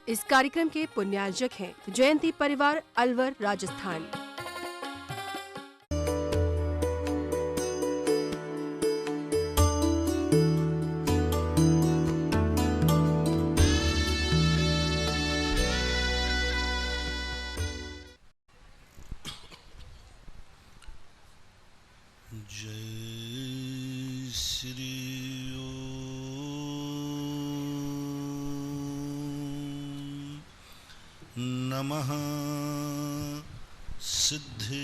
इस कार्यक्रम के पुण्यार्जक हैं जयंती परिवार अलवर राजस्थान। जय श्री नमः सिद्धेभ्यः।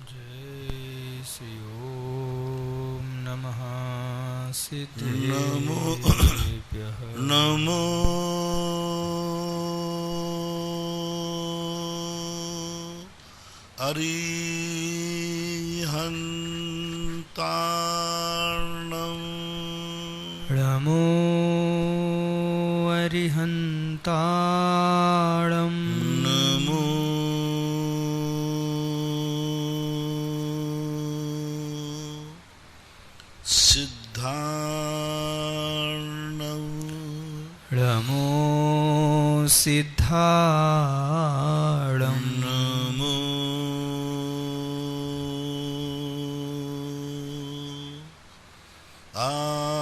जय श्री ओम नमः नमो सिद्धेभ्यः। नमो अरिहन्तार्णम्। नमो अरिहन्ताणम्। नमो सिद्धार्णम्। नमो सिद्धाणम्। नमो आयरीयार्णम्।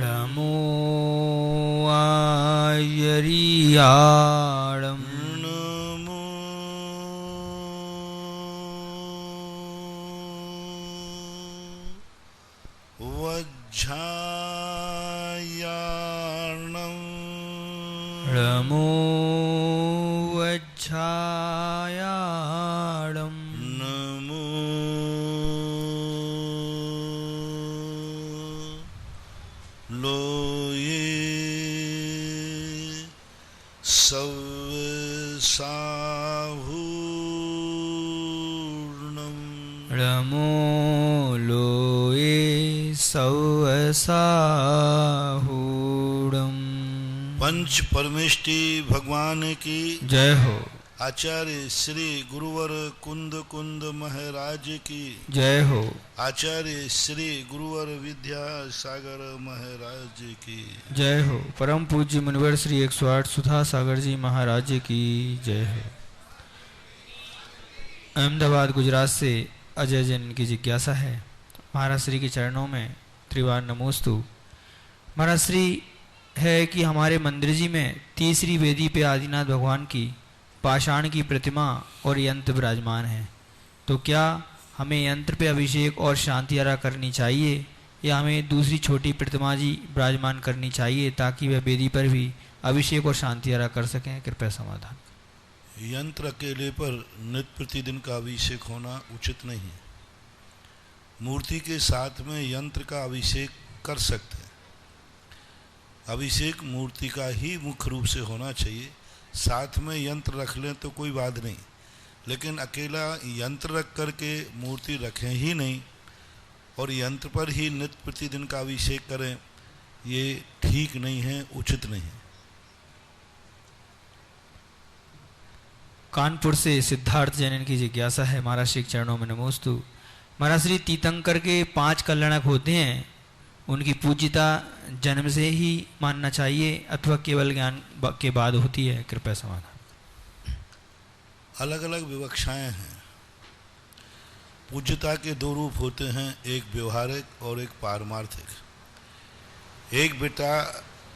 नमो आयरीयाणम्। नमो वज्झायार्णम्। नमो वज्झायाणम्। नमो लोये सवसाहूर्णम्। नमो लोये सवसाहूणम्। पंच परमेष्टि भगवान की जय हो। आचार्य श्री गुरुवर कुंद कुंद महाराज की जय हो। आचार्य श्री गुरुवर विद्यासागर महाराज की जय हो। परम पूज्य मुनिवर श्री 108 सुधा सागर जी महाराज की जय हो। अहमदाबाद गुजरात से अजय जैन की जिज्ञासा है। महाराज श्री के चरणों में त्रिवार नमोस्तु। महाराज श्री है कि हमारे मंदिर जी में तीसरी वेदी पे आदिनाथ भगवान की पाषाण की प्रतिमा और यंत्र विराजमान है, तो क्या हमें यंत्र पे अभिषेक और शांति आरा करनी चाहिए या हमें दूसरी छोटी प्रतिमा जी विराजमान करनी चाहिए ताकि वह वेदी पर भी अभिषेक और शांति आरा कर सकें? कृपया समाधान। यंत्र अकेले पर नित्य प्रतिदिन का अभिषेक होना उचित नहीं है। मूर्ति के साथ में यंत्र का अभिषेक कर सकते हैं। अभिषेक मूर्ति का ही मुख्य रूप से होना चाहिए। साथ में यंत्र रख लें तो कोई बात नहीं, लेकिन अकेला यंत्र रख करके मूर्ति रखें ही नहीं और यंत्र पर ही नित्य प्रतिदिन का अभिषेक करें, ये ठीक नहीं है, उचित नहीं है। कानपुर से सिद्धार्थ जैन की जिज्ञासा है। महाराज श्री के चरणों में नमोस्तु। महाराज श्री तीर्थंकर के 5 कल्याणक होते हैं, उनकी पूज्यता जन्म से ही मानना चाहिए अथवा केवल ज्ञान के बाद होती है? कृपया समाधान। अलग अलग विवक्षाएं हैं। पूज्यता के 2 रूप होते हैं, एक व्यवहारिक और एक पारमार्थिक। एक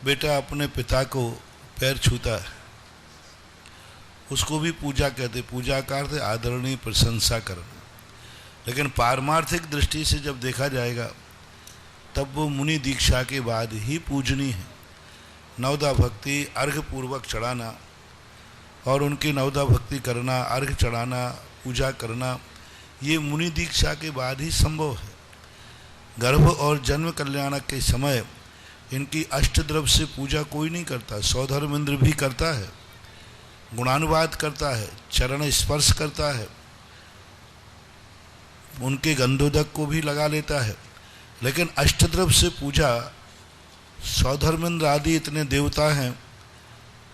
बेटा अपने पिता को पैर छूता है, उसको भी पूजा कहते। पूजा का अर्थ आदरणीय प्रशंसा करना। लेकिन पारमार्थिक दृष्टि से जब देखा जाएगा तब वो मुनि दीक्षा के बाद ही पूजनीय है। नवदा भक्ति अर्घ्य पूर्वक चढ़ाना और उनकी नवदा भक्ति करना, अर्घ्य चढ़ाना, पूजा करना, ये मुनि दीक्षा के बाद ही संभव है। गर्भ और जन्म कल्याणक के समय इनकी अष्टद्रव्य से पूजा कोई नहीं करता। सौधर्मेंद्र भी करता है, गुणानुवाद करता है, चरण स्पर्श करता है, उनके गंधोदक को भी लगा लेता है। लेकिन अष्टद्रव्य से पूजा, सौधर्मेंद्र आदि इतने देवता हैं,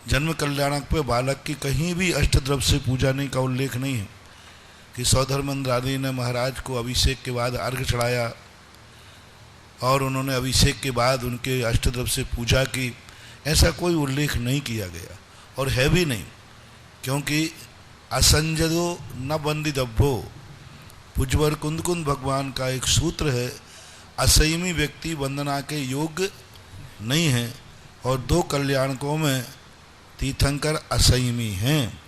जन्म कल्याणक पे बालक की कहीं भी अष्टद्रव्य से पूजा नहीं का उल्लेख नहीं है। कि सौधर्मेंद्रादि ने महाराज को अभिषेक के बाद अर्घ्य चढ़ाया और उन्होंने अभिषेक के बाद उनके अष्टद्रव्य से पूजा की, ऐसा कोई उल्लेख नहीं किया गया और है भी नहीं, क्योंकि असंजदो न बंदिदभ्यो पूज्यवर कुंद भगवान का एक सूत्र है, असंयमी व्यक्ति वंदना के योग्य नहीं है और दो कल्याणकों में तीर्थंकर असंयमी हैं।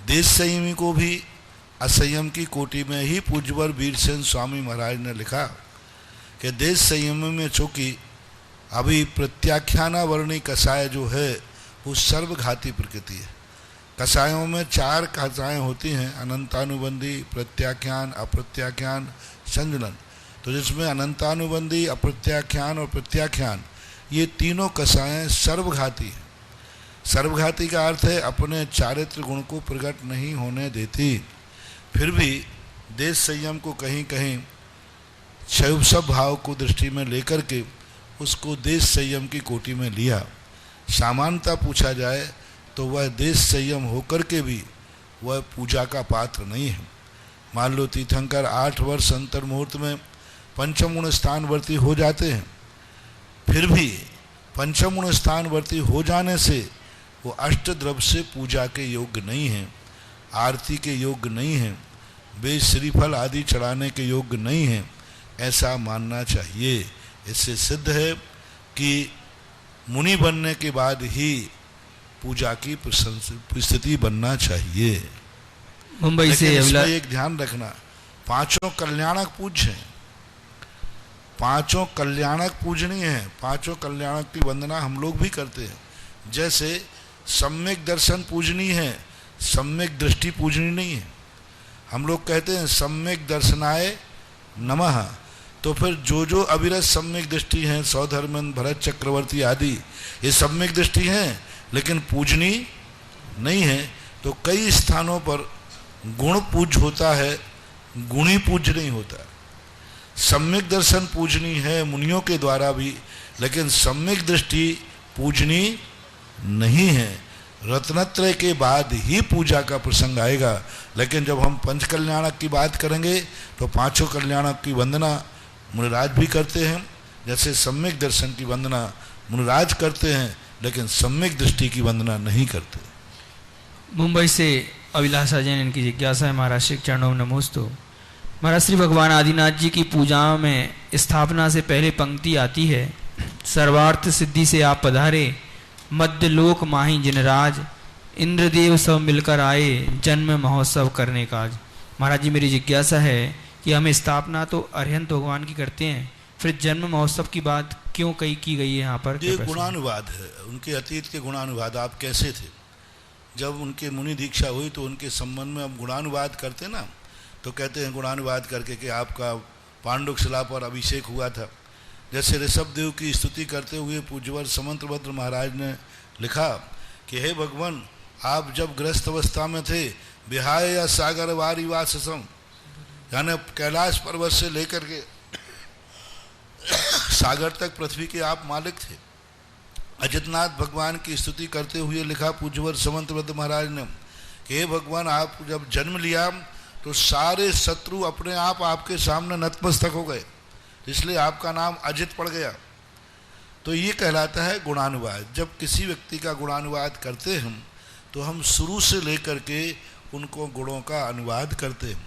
देश संयमी को भी असंयम की कोटि में ही पूज्यवर वीरसेन स्वामी महाराज ने लिखा कि देश संयम में चूंकि अभी प्रत्याख्याना वर्णी कषाय जो है वो सर्वघाती प्रकृति है। कषायों में 4 कषाएं होती हैं, अनंतानुबंधी, प्रत्याख्यान, अप्रत्याख्यान, संजलन। तो जिसमें अनंतानुबंधी, अप्रत्याख्यान और प्रत्याख्यान ये तीनों कषाएं सर्वघाती हैं। सर्वघाती का अर्थ है अपने चारित्र गुण को प्रकट नहीं होने देती। फिर भी देश संयम को कहीं कहीं शैवसभ भाव को दृष्टि में लेकर के उसको देश संयम की कोटि में लिया। सामान्यता पूछा जाए तो वह देश संयम होकर के भी वह पूजा का पात्र नहीं है। मान लो तीर्थंकर 8 वर्ष अंतर मुहूर्त में पंचम गुण स्थानवर्ती हो जाते हैं, फिर भी पंचम गुण स्थानवर्ती हो जाने से वो अष्टद्रव्य से पूजा के योग्य नहीं हैं, आरती के योग्य नहीं हैं, वे श्रीफल आदि चढ़ाने के योग्य नहीं हैं, ऐसा मानना चाहिए। इससे सिद्ध है कि मुनि बनने के बाद ही पूजा की स्थिति बनना चाहिए। मुंबई से एक ध्यान रखना, 5 कल्याणक पूज्य हैं, 5 कल्याणक पूजनीय हैं। 5 कल्याणक की वंदना हम लोग भी करते हैं। जैसे सम्यक दर्शन पूजनीय है, सम्यक दृष्टि पूजनीय नहीं है। हम लोग कहते हैं सम्यक दर्शनाय नमः, तो फिर जो अविरत सम्यक दृष्टि हैं, सौधर्मेंद्र, भरत चक्रवर्ती आदि, ये सम्यक दृष्टि हैं लेकिन पूजनीय नहीं है। तो कई स्थानों पर गुण पूज्य होता है, गुणी पूज्य नहीं होता। सम्यक दर्शन पूजनीय है मुनियों के द्वारा भी, लेकिन सम्यक दृष्टि पूजनीय नहीं है। रत्नत्रय के बाद ही पूजा का प्रसंग आएगा। लेकिन जब हम पंच कल्याणक की बात करेंगे तो 5 कल्याणक की वंदना मुनिराज भी करते हैं। जैसे सम्यक दर्शन की वंदना मुनिराज करते हैं, लेकिन सम्यक दृष्टि की वंदना नहीं करते। मुंबई से अभिलाषा जैन, इनकी जिज्ञासा है, महाराज श्री चरणों में नमोस्तु। महाराज श्री भगवान आदिनाथ जी की पूजा में स्थापना से पहले पंक्ति आती है, सर्वार्थ सिद्धि से आप पधारे, मध्य लोक माही जिनराज, इंद्रदेव सब मिलकर आए, जन्म महोत्सव करने का। महाराज जी मेरी जिज्ञासा है कि हम स्थापना तो अरिहंत भगवान की करते हैं, फिर जन्म महोत्सव की बात क्यों की गई है यहाँ पर? ये गुणानुवाद है, उनके अतीत के गुणानुवाद। आप कैसे थे, जब उनके मुनि दीक्षा हुई तो उनके संबंध में हम गुणानुवाद करते ना, तो कहते हैं गुणानुवाद करके कि आपका पांडुक शिला पर अभिषेक हुआ था। जैसे ऋषभ देव की स्तुति करते हुए पूज्यवर समंतभद्र महाराज ने लिखा कि हे भगवान, आप जब ग्रस्त अवस्था में थे, विहाय या सागर वारी वाससम, यानी कैलाश पर्वत से लेकर के सागर तक पृथ्वी के आप मालिक थे। अजितनाथ भगवान की स्तुति करते हुए लिखा पूज्यवर समंतभद्र महाराज ने कि हे भगवान, आप जब जन्म लिया तो सारे शत्रु अपने आप आपके सामने नतमस्तक हो गए, इसलिए आपका नाम अजित पड़ गया। तो ये कहलाता है गुणानुवाद। जब किसी व्यक्ति का गुणानुवाद करते हैं तो हम शुरू से लेकर के उनको गुणों का अनुवाद करते हैं।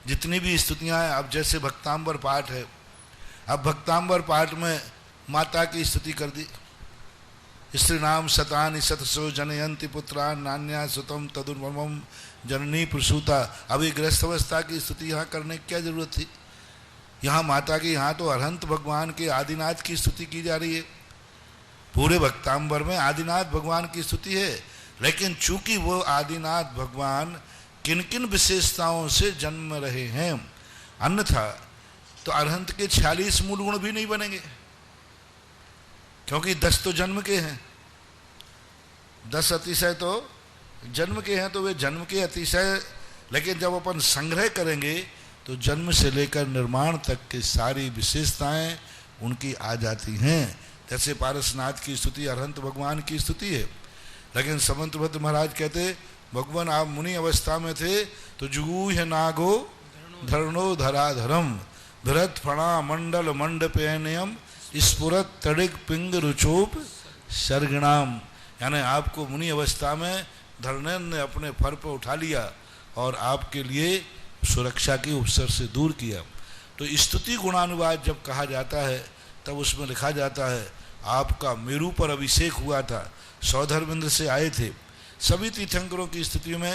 जितनी भी स्तुतियाँ हैं, अब जैसे भक्तांबर पाठ है, अब भक्तांबर पाठ में माता की स्तुति कर दी, स्त्री नाम शतानि शतसो जनयंति पुत्रान नान्या सुतम तदुर्मम जननी प्रसूता। अभी गृहस्थ अवस्था की स्तुति यहाँ करने की क्या जरूरत थी? यहाँ माता की, यहाँ तो अरहंत भगवान के आदिनाथ की स्तुति की जा रही है। पूरे भक्तांबर में आदिनाथ भगवान की स्तुति है, लेकिन चूंकि वो आदिनाथ भगवान किन किन विशेषताओं से जन्म रहे हैं, अन्यथा तो अरहंत के 46 मूल गुण भी नहीं बनेंगे, क्योंकि 10 तो जन्म के हैं, 10 अतिशय तो जन्म के हैं, तो वे जन्म के अतिशय। लेकिन जब अपन संग्रह करेंगे तो जन्म से लेकर निर्माण तक की सारी विशेषताएं उनकी आ जाती हैं। जैसे पारसनाथ की स्तुति अरहंत भगवान की स्तुति है, लेकिन समंतभद्र महाराज कहते भगवान आप मुनि अवस्था में थे तो जुगूह नागो धरणो धराधरम भरत फणा मंडल मंडपेनयम स्फुरत तड़िक पिंग रुचोप सर्गणाम, यानी आपको मुनि अवस्था में धरणेन ने अपने फर पर उठा लिया और आपके लिए सुरक्षा के उपसर से दूर किया। तो स्तुति गुणानुवाद जब कहा जाता है तब उसमें लिखा जाता है आपका मेरू पर अभिषेक हुआ था, सौधर्मेंद्र से आए थे। सभी तीर्थंकरों की स्थिति में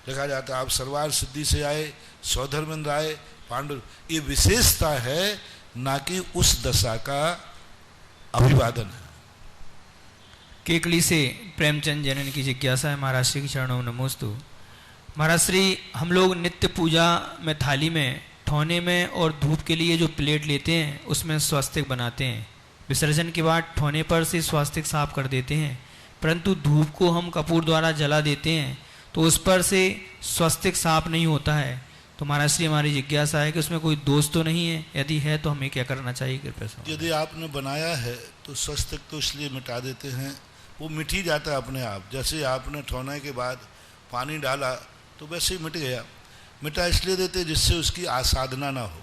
लिखा जाता है आप सर्वार सिद्धि से आए, सौधर्मेंद्र आए, पांडु। ये विशेषता है, ना कि उस दशा का अभिवादन है। केकली से प्रेमचंद जैन की जिज्ञासा है, महाराज श्री के चरणों में नमोस्तु। महाराज श्री, हम लोग नित्य पूजा में थाली में ठौने में और धूप के लिए जो प्लेट लेते हैं उसमें स्वास्तिक बनाते हैं। विसर्जन के बाद ठौने पर से स्वास्तिक साफ कर देते हैं, परंतु धूप को हम कपूर द्वारा जला देते हैं तो उस पर से स्वास्तिक साफ नहीं होता है। तो महाराज श्री, हमारी जिज्ञासा है कि उसमें कोई दोष तो नहीं है, यदि है तो हमें क्या करना चाहिए कृपया से? यदि आपने बनाया है तो स्वास्तिक तो इसलिए मिटा देते हैं, वो मिट ही जाता है अपने आप। जैसे आपने ठौने के बाद पानी डाला तो वैसे ही मिट गया। मिटा इसलिए देते जिससे उसकी आसाधना ना हो,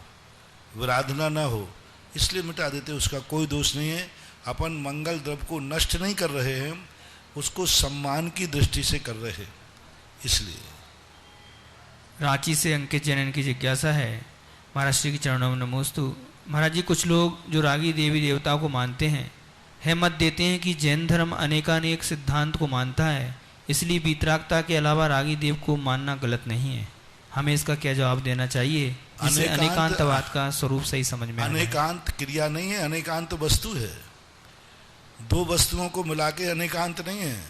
विराधना ना हो, इसलिए मिटा देते, उसका कोई दोष नहीं है। अपन मंगल द्रव्य को नष्ट नहीं कर रहे हैं, उसको सम्मान की दृष्टि से कर रहे हैं, इसलिए। रांची से अंकित जैन की जिज्ञासा है, महाराज श्री के चरणों में नमोस्तु। महाराज जी, कुछ लोग जो रागी देवी देवता को मानते हैं है मत देते हैं कि जैन धर्म अनेकानेक सिद्धांत को मानता है, इसलिए वीतरागता के अलावा रागी देव को मानना गलत नहीं है। हमें इसका क्या जवाब देना चाहिए जिससे अनेकांतवाद का स्वरूप सही समझ में आए? अनेकांत क्रिया नहीं है, अनेकांत वस्तु है। दो वस्तुओं को मिला के अनेकांत नहीं है।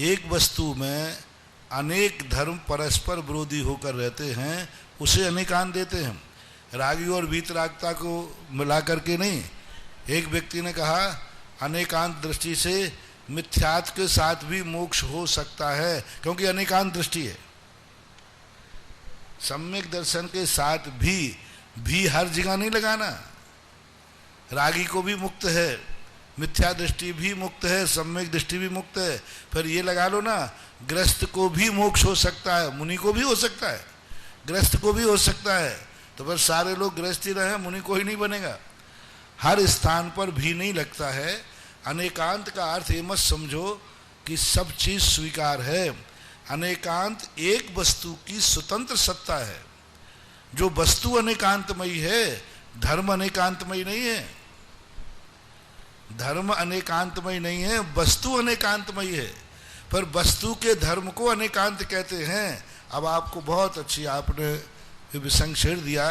एक वस्तु में अनेक धर्म परस्पर विरोधी होकर रहते हैं, उसे अनेकांत देते हैं। रागी और वीतरागता को मिला करके नहीं। एक व्यक्ति ने कहा अनेकांत दृष्टि से मिथ्यात्व के साथ भी मोक्ष हो सकता है, क्योंकि अनेकांत दृष्टि है। सम्यक दर्शन के साथ भी हर जगह नहीं लगाना। रागी को भी मुक्त है, मिथ्या दृष्टि भी मुक्त है, सम्यक दृष्टि भी मुक्त है। फिर ये लगा लो ना, ग्रस्त को भी मोक्ष हो सकता है, मुनि को भी हो सकता है, ग्रस्त को भी हो सकता है। तो फिर सारे लोग गृहस्थी रहे, मुनि कोई नहीं बनेगा। हर स्थान पर भी नहीं लगता है। अनेकांत का अर्थ ये मत समझो कि सब चीज स्वीकार है। अनेकांत एक वस्तु की स्वतंत्र सत्ता है। जो वस्तु अनेकांतमयी है, धर्म अनेकांतमयी नहीं है। धर्म अनेकांतमयी नहीं है, वस्तु अनेकांतमयी है। पर वस्तु के धर्म को अनेकांत कहते हैं। अब आपको बहुत अच्छी आपने विसंग छेड़ दिया।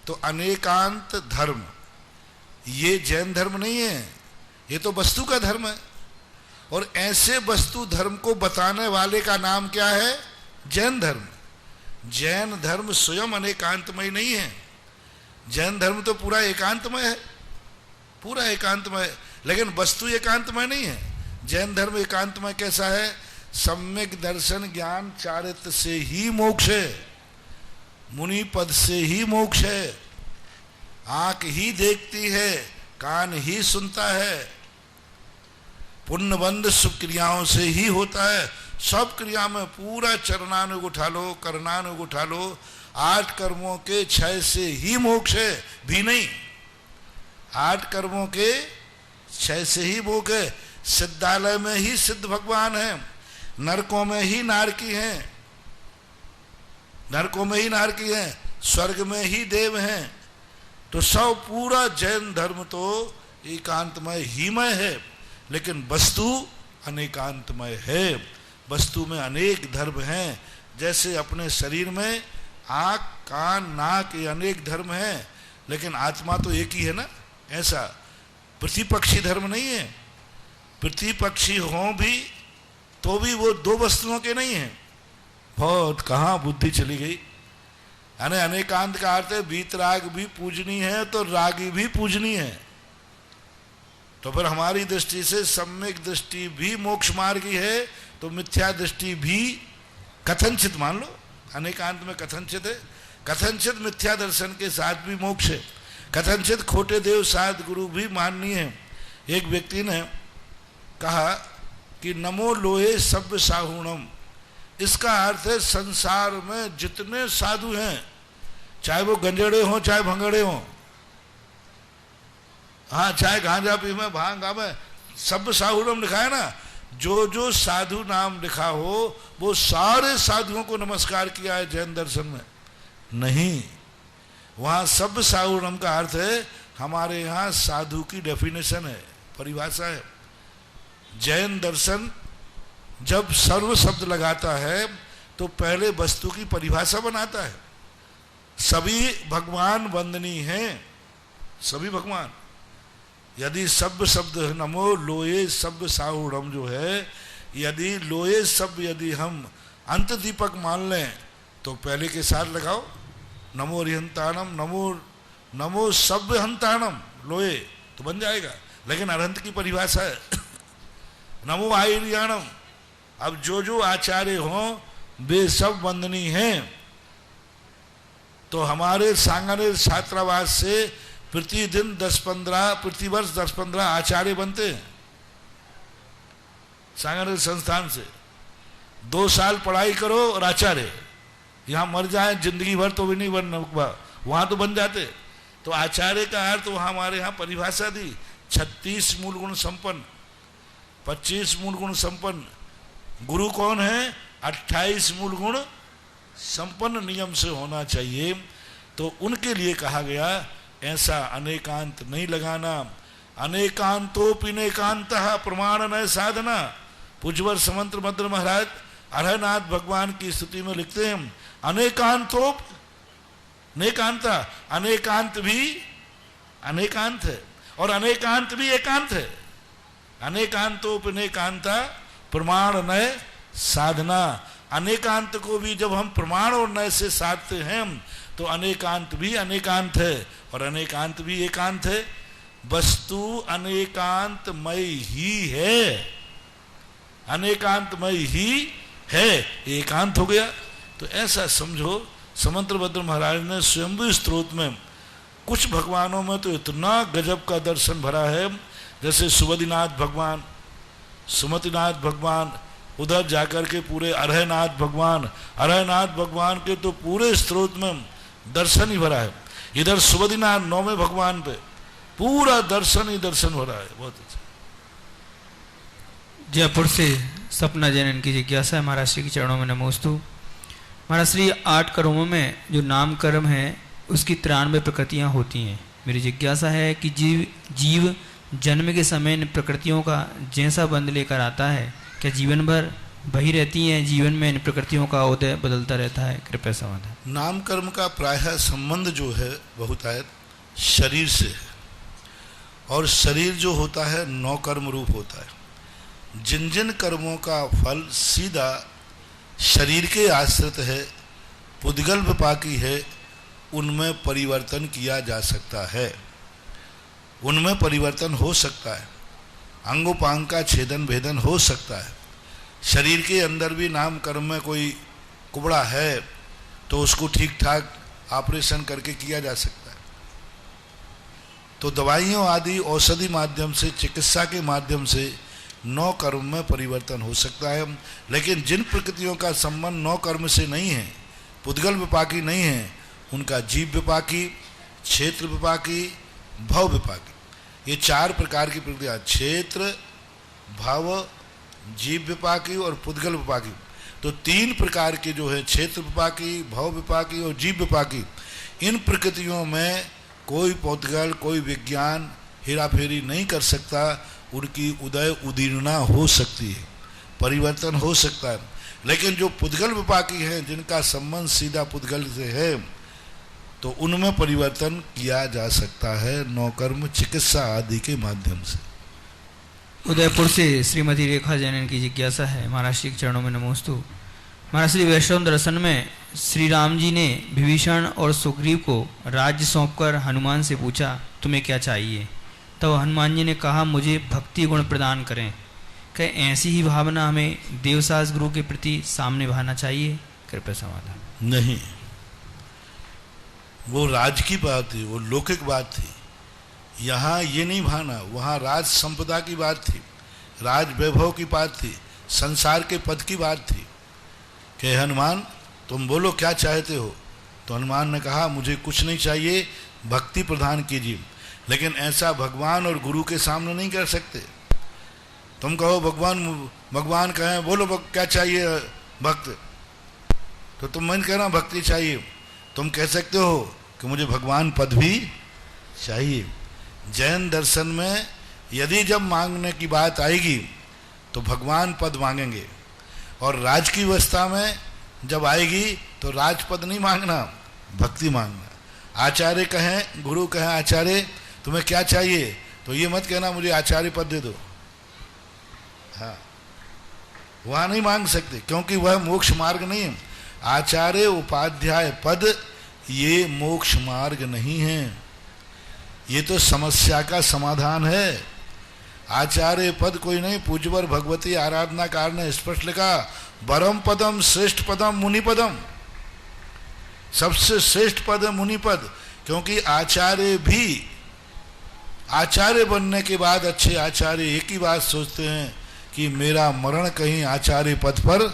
तो अनेकांत धर्म ये जैन धर्म नहीं है, ये तो वस्तु का धर्म है। और ऐसे वस्तु धर्म को बताने वाले का नाम क्या है? जैन धर्म। जैन धर्म स्वयं अनेकांतमय नहीं है। जैन धर्म तो पूरा एकांतमय है, पूरा एकांतमय है, लेकिन वस्तु एकांतमय नहीं है। जैन धर्म एकांतमय कैसा है? सम्यक दर्शन ज्ञान चारित्र से ही मोक्ष है, मुनि पद से ही मोक्ष है। आंख ही देखती है, कान ही सुनता है, पुण्यबंध शुभ क्रियाओं से ही होता है। सब क्रिया में पूरा चरणानुग उठा लो, करणानुग उठा लो, 8 कर्मों के क्षय से ही मोक्ष है, भी नहीं। 8 कर्मों के क्षय से ही मोक्ष है। सिद्धालय में ही सिद्ध भगवान है, नरकों में ही नारकी हैं, नरकों में ही नारकी हैं, स्वर्ग में ही देव हैं। तो सब पूरा जैन धर्म तो एकांतमय ही मय है, लेकिन वस्तु अनेकांतमय है। वस्तु में अनेक धर्म हैं। जैसे अपने शरीर में आँख कान नाक ये अनेक धर्म हैं, लेकिन आत्मा तो एक ही है ना। ऐसा प्रतिपक्षी धर्म नहीं है। प्रतिपक्षी हों भी तो भी वो दो वस्तुओं के नहीं है। बहुत कहाँ बुद्धि चली गई। यानी अनेकांत का अर्थ है वीतराग भी पूजनी है तो रागी भी पूजनी है। तो फिर हमारी दृष्टि से सम्यक दृष्टि भी मोक्ष मार्गी है, तो मिथ्या दृष्टि भी कथनचित मान लो। अनेकांत में कथनचित है, कथनचित मिथ्या दर्शन के साथ भी मोक्ष है, कथनचित खोटे देव साध गुरु भी माननीय है। एक व्यक्ति ने कहा कि नमो लोहे सभ्य साहुणम, इसका अर्थ है संसार में जितने साधु हैं, चाहे वो गंजेड़े हों चाहे भंगड़े हों, हाँ चाहे गांजा पी में भांग में, सब साहुरम लिखा है ना, जो जो साधु नाम लिखा हो वो सारे साधुओं को नमस्कार किया है जैन दर्शन में नहीं। वहां सब साहुरम का अर्थ है, हमारे यहाँ साधु की डेफिनेशन है, परिभाषा है। जैन दर्शन जब सर्व शब्द लगाता है तो पहले वस्तु की परिभाषा बनाता है। सभी भगवान वंदनीय हैं, सभी भगवान। यदि सब शब्द नमो लोये सब साहुरम जो है, यदि लोये सब यदि हम अंत दीपक मान लें तो पहले के साथ लगाओ नमो अरिहंताणम, नमो सब हंताणम लोये तो बन जाएगा। लेकिन अरहंत की परिभाषा है नमो आयर्याणम। अब जो जो आचार्य हों वे सब वंदनीय हैं। तो हमारे सांगानेर छात्रावास से प्रतिदिन 10-15 प्रतिवर्ष 10-15 आचार्य बनते हैं। सांगानेर संस्थान से 2 साल पढ़ाई करो और आचार्य, यहां मर जाए जिंदगी भर तो भी नहीं बन, वहां तो बन जाते। तो आचार्य का अर्थ वहां हमारे यहाँ परिभाषा दी, 36 मूल गुण संपन्न, 25 मूल गुण संपन्न। गुरु कौन है? 28 मूल गुण संपन्न नियम से होना चाहिए। तो उनके लिए कहा गया ऐसा अनेकांत नहीं लगाना। अनेकांतोपिनेकांत प्रमाण न साधना। पूज्यवर समंत्र मद्र महाराज अरहनाथ भगवान की स्तुति में लिखते हैं अनेकांतोप नेकांता, अनेकांत भी अनेकांत है और अनेकांत भी एकांत है। अनेकांतोपिनेकांता प्रमाण नय साधना। अनेकांत को भी जब हम प्रमाण और नय से साधते हैं तो अनेकांत भी अनेकांत है और अनेकांत भी एकांत है। वस्तु अनेकांतमय ही है, अनेकांतमय ही है, एकांत हो गया। तो ऐसा समझो, समंत्र भद्र महाराज ने स्वयंभू स्त्रोत में कुछ भगवानों में तो इतना गजब का दर्शन भरा है, जैसे सुबोधिनाथ भगवान, सुमतिनाथ भगवान, उधर जाकर के पूरे अरहनाथ भगवान, अरहनाथ भगवान के तो पूरे स्त्रोत में दर्शन ही भरा है। इधर सुबोधिनाथ 9वें भगवान पे पूरा दर्शन ही दर्शन भरा है। बहुत अच्छा। जयपुर से सपना जैन इनकी जिज्ञासा है। महाराज श्री के चरणों में नमोस्तु। महाराज श्री 8 कर्मों में जो नाम कर्म है उसकी 93 प्रकृतियां होती हैं। मेरी जिज्ञासा है कि जीव जन्म के समय इन प्रकृतियों का जैसा बंध लेकर आता है, क्या जीवन भर वही रहती हैं? जीवन में इन प्रकृतियों का उदय बदलता रहता है? कृपया समाधान। नाम कर्म का प्रायः संबंध जो है बहुतायत शरीर से है, और शरीर जो होता है 9 कर्म रूप होता है। जिन जिन कर्मों का फल सीधा शरीर के आश्रित है, पुद्गल विपाकी है, उनमें परिवर्तन किया जा सकता है, उनमें परिवर्तन हो सकता है, अंगोपांग का छेदन भेदन हो सकता है। शरीर के अंदर भी नाम कर्म में कोई कुबड़ा है तो उसको ठीक ठाक ऑपरेशन करके किया जा सकता है। तो दवाइयों आदि औषधि माध्यम से, चिकित्सा के माध्यम से 9 कर्म में परिवर्तन हो सकता है। लेकिन जिन प्रकृतियों का संबंध 9 कर्म से नहीं है, पुद्गल विपाकी नहीं है, उनका जीव विपाकी, क्षेत्र विपाकी, भव विपाकी, ये 4 प्रकार की प्रकृतियां, क्षेत्र, भव, जीव विपाकी और पुद्गल विपाकी। तो 3 प्रकार के जो है क्षेत्र विपाकी, भव विपाकी और जीव विपाकी, इन प्रकृतियों में कोई पुद्गल, कोई विज्ञान हेराफेरी नहीं कर सकता। उनकी उदय उदीर्णा हो सकती है, परिवर्तन हो सकता है। लेकिन जो पुद्गल विपाकी हैं, जिनका संबंध सीधा पुद्गल से है, तो उनमें परिवर्तन किया जा सकता है 9 कर्म चिकित्सा आदि के माध्यम से। उदयपुर से श्रीमती रेखा जैन की जिज्ञासा है। महाराज श्री के चरणों में नमोस्तु। महाराज श्री वैष्णव दर्शन में श्री राम जी ने विभीषण और सुग्रीव को राज्य सौंपकर हनुमान से पूछा, तुम्हें क्या चाहिए? तब हनुमान जी ने कहा, मुझे भक्ति गुण प्रदान करें। क्या ऐसी ही भावना हमें देवसास गुरु के प्रति सामने बहाना चाहिए? कृपया समाधान। नहीं, वो राज की बात थी, वो लौकिक बात थी। यहाँ ये नहीं भाना, वहाँ राज संपदा की बात थी, राज वैभव की बात थी, संसार के पद की बात थी। कि हनुमान तुम बोलो क्या चाहते हो। तो हनुमान ने कहा मुझे कुछ नहीं चाहिए, भक्ति प्रदान कीजिए। लेकिन ऐसा भगवान और गुरु के सामने नहीं कर सकते। तुम कहो भगवान कहें बोलो क्या चाहिए भक्त, तो तुम मन कहना भक्ति चाहिए। तुम कह सकते हो कि मुझे भगवान पद भी चाहिए। जैन दर्शन में यदि जब मांगने की बात आएगी तो भगवान पद मांगेंगे, और राज की अवस्था में जब आएगी तो राजपद नहीं मांगना, भक्ति मांगना। आचार्य कहें, गुरु कहें आचार्य तुम्हें क्या चाहिए, तो ये मत कहना मुझे आचार्य पद दे दो। हाँ, वहां नहीं मांग सकते, क्योंकि वह मोक्ष मार्ग नहीं है। आचार्य उपाध्याय पद ये मोक्ष मार्ग नहीं है, ये तो समस्या का समाधान है। आचार्य पद कोई नहीं। पूज्यवर भगवती आराधनाकार ने स्पष्ट लिखा, परम पदम श्रेष्ठ पदम मुनि पदम, सबसे श्रेष्ठ पद है मुनि पद। क्योंकि आचार्य भी आचार्य बनने के बाद अच्छे आचार्य एक ही बात सोचते हैं कि मेरा मरण कहीं आचार्य पद पर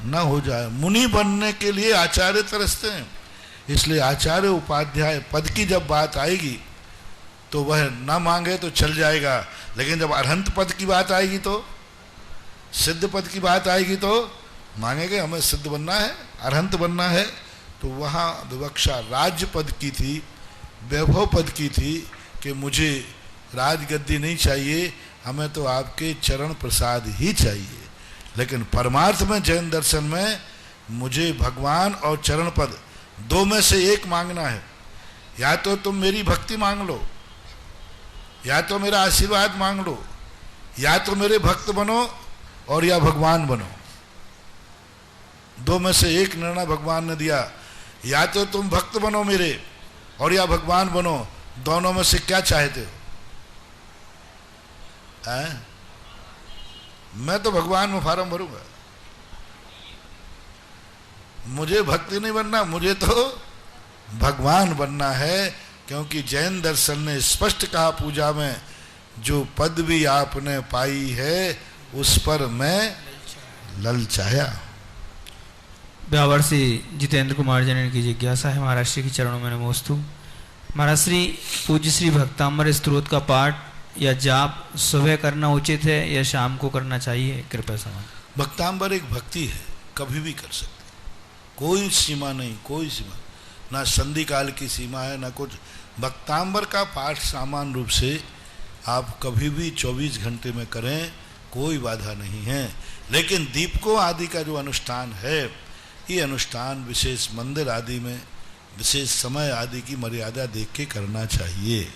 न हो जाए। मुनि बनने के लिए आचार्य तरसते हैं। इसलिए आचार्य उपाध्याय पद की जब बात आएगी तो वह न मांगे तो चल जाएगा, लेकिन जब अरहंत पद की बात आएगी, तो सिद्ध पद की बात आएगी, तो मांगेंगे हमें सिद्ध बनना है, अरहंत बनना है। तो वहाँ विवक्षा राज्य पद की थी, वैभव पद की थी कि मुझे राजगद्दी नहीं चाहिए, हमें तो आपके चरण प्रसाद ही चाहिए। लेकिन परमार्थ में जैन दर्शन में मुझे भगवान और चरण पद दो में से एक मांगना है। या तो तुम मेरी भक्ति मांग लो, या तो मेरा आशीर्वाद मांग लो, या तो मेरे भक्त बनो और या भगवान बनो। दो में से एक निर्णय भगवान ने दिया। या तो तुम भक्त बनो मेरे और या भगवान बनो, दोनों में से क्या चाहते हो? मैं तो भगवान में फार्म भरूंगा। मुझे भक्ति नहीं बनना, मुझे तो भगवान बनना है। क्योंकि जैन दर्शन ने स्पष्ट कहा पूजा में, जो पदवी आपने पाई है उस पर मैं ललचाया। ब्यावर से जितेंद्र कुमार जनन की जिज्ञासा है। महाराज श्री के चरणों में नमोस्तु। महाराज श्री, पूज्य श्री भक्तांबर स्तोत्र का पाठ या जाप सुबह करना उचित है या शाम को करना चाहिए? कृपया समान। भक्तांबर एक भक्ति है, कभी भी कर सकते, कोई सीमा नहीं, कोई सीमा ना, संधि काल की सीमा है ना कुछ। भक्तांबर का पाठ सामान्य रूप से आप कभी भी 24 घंटे में करें, कोई बाधा नहीं है। लेकिन दीपकों आदि का जो अनुष्ठान है, ये अनुष्ठान विशेष मंदिर आदि में विशेष समय आदि की मर्यादा देख के करना चाहिए।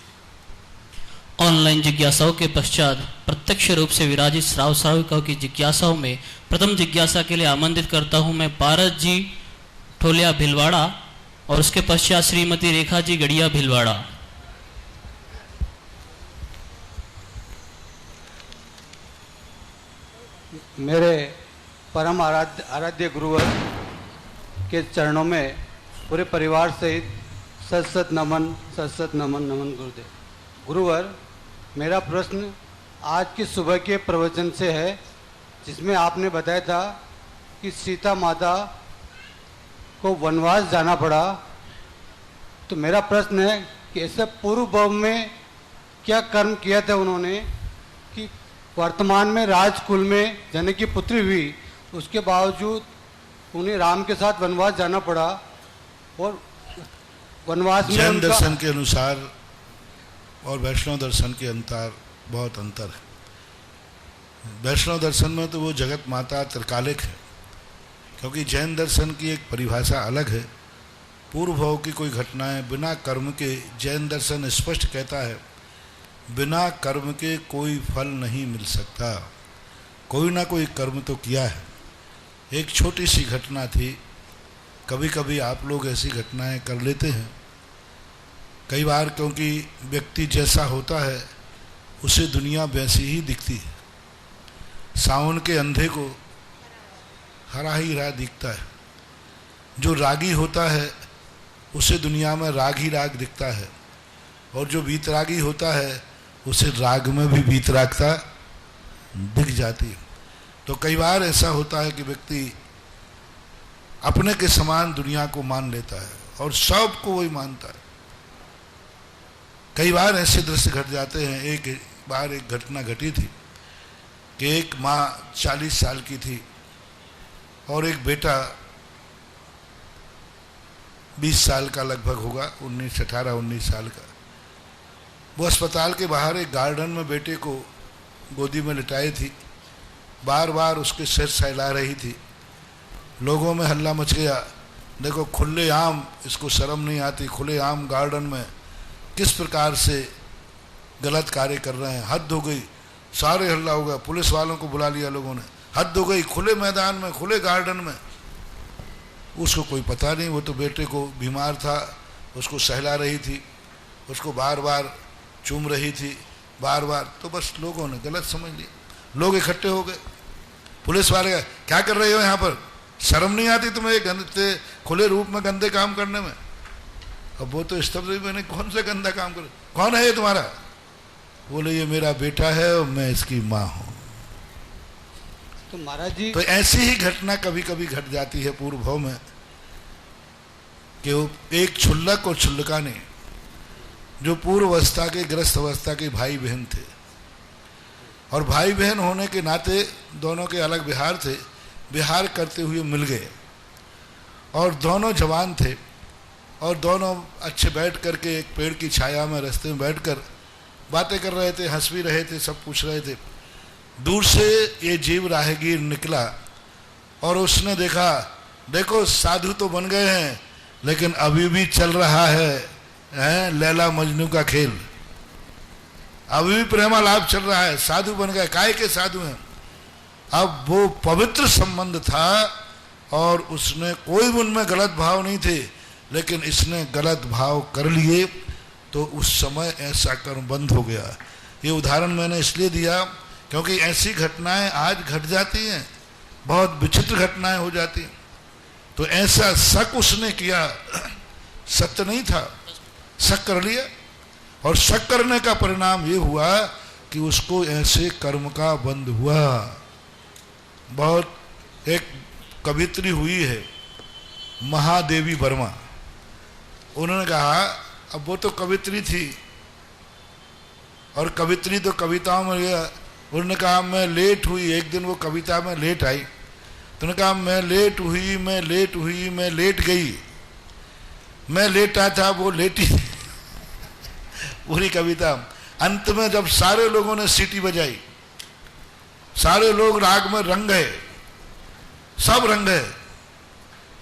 ऑनलाइन जिज्ञासाओं के पश्चात प्रत्यक्ष रूप से विराजित श्राव श्राविकाओं की जिज्ञासाओं में प्रथम जिज्ञासा के लिए आमंत्रित करता हूं मैं पारस जी ठोलिया भिलवाड़ा, और उसके पश्चात श्रीमती रेखा जी गड़िया भिलवाड़ा। मेरे परम आराध्य गुरुवर के चरणों में पूरे परिवार सहित सत नमन, सत नमन। नमन गुरुदेव। गुरुवर, मेरा प्रश्न आज की सुबह के प्रवचन से है, जिसमें आपने बताया था कि सीता माता को वनवास जाना पड़ा। तो मेरा प्रश्न है कि ऐसे पूर्व भाव में क्या कर्म किया था उन्होंने कि वर्तमान में राजकुल में जनक की पुत्री हुई, उसके बावजूद उन्हें राम के साथ वनवास जाना पड़ा। और वनवास में जैन दर्शन के अनुसार और वैष्णव दर्शन के अंतर बहुत अंतर है। वैष्णव दर्शन में तो वो जगत माता त्रिकालिक है, क्योंकि जैन दर्शन की एक परिभाषा अलग है। पूर्व भाव की कोई घटनाएं बिना कर्म के, जैन दर्शन स्पष्ट कहता है बिना कर्म के कोई फल नहीं मिल सकता। कोई ना कोई कर्म तो किया है। एक छोटी सी घटना थी, कभी कभी आप लोग ऐसी घटनाएं कर लेते हैं कई बार, क्योंकि व्यक्ति जैसा होता है उसे दुनिया वैसी ही दिखती है। सावन के अंधे को हरा ही हरा दिखता है। जो रागी होता है उसे दुनिया में राग ही राग दिखता है, और जो वीतरागी होता है उसे राग में भी वीतरागता दिख जाती है। तो कई बार ऐसा होता है कि व्यक्ति अपने के समान दुनिया को मान लेता है और सबको वही मानता है। कई बार ऐसे दृश्य घट जाते हैं। एक बार एक घटना घटी थी कि एक माँ 40 साल की थी और एक बेटा 20 साल का लगभग होगा, 18-19 साल का। वो अस्पताल के बाहर एक गार्डन में बेटे को गोदी में लिटाई थी, बार बार उसके सिर सहला रही थी। लोगों में हल्ला मच गया, देखो खुले आम, इसको शर्म नहीं आती, खुले आम गार्डन में किस प्रकार से गलत कार्य कर रहे हैं, हद हो गई। सारे हल्ला हो गया, पुलिस वालों को बुला लिया लोगों ने, हद हो गई, खुले मैदान में, खुले गार्डन में। उसको कोई पता नहीं, वो तो बेटे को बीमार था, उसको सहला रही थी, उसको बार बार चूम रही थी, बार बार। तो बस लोगों ने गलत समझ लिया, लोग इकट्ठे हो गए। पुलिस वाले क्या कर रहे हो यहाँ पर, शर्म नहीं आती तुम्हें गंदे खुले रूप में गंदे काम करने में? अब वो तो स्तब्ध हुई, मैंने कौन सा गंदा काम कर, कौन है ये तुम्हारा? बोले ये मेरा बेटा है और मैं इसकी माँ हूँ। तो महाराज जी, तो ऐसी ही घटना कभी कभी घट जाती है पूर्व भाव में कि वो एक क्षुल्लक और क्षुल्लका ने, जो पूर्व अवस्था के ग्रस्त अवस्था के भाई बहन थे, और भाई बहन होने के नाते दोनों के अलग विहार थे, विहार करते हुए मिल गए और दोनों जवान थे और दोनों अच्छे बैठ करके एक पेड़ की छाया में रास्ते में बैठकर बातें कर रहे थे, हंस भी रहे थे, सब पूछ रहे थे। दूर से ये जीव राहगीर निकला और उसने देखा, देखो साधु तो बन गए हैं लेकिन अभी भी चल रहा है लैला मजनू का खेल, अभी भी प्रेमालाप चल रहा है, साधु बन गए। काय के साधु हैं? अब वो पवित्र संबंध था और उसने कोई उनमें गलत भाव नहीं थे, लेकिन इसने गलत भाव कर लिए तो उस समय ऐसा कर्म बंद हो गया। ये उदाहरण मैंने इसलिए दिया क्योंकि ऐसी घटनाएं आज घट जाती हैं, बहुत विचित्र घटनाएं हो जाती हैं। तो ऐसा शक उसने किया, सत्य नहीं था, शक कर लिया और शक करने का परिणाम ये हुआ कि उसको ऐसे कर्म का बंध हुआ। बहुत एक कवित्री हुई है महादेवी वर्मा, उन्होंने कहा, अब वो तो कवित्री थी और कवित्री तो कविताओं में, उन्होंने कहा मैं लेट हुई, एक दिन वो कविता में लेट आई तो उन्होंने कहा मैं लेट हुई, मैं लेट हुई, मैं लेट गई, मैं लेटा था वो लेटी पूरी कविता। अंत में जब सारे लोगों ने सीटी बजाई, सारे लोग राग में रंग गए, सब रंग गए,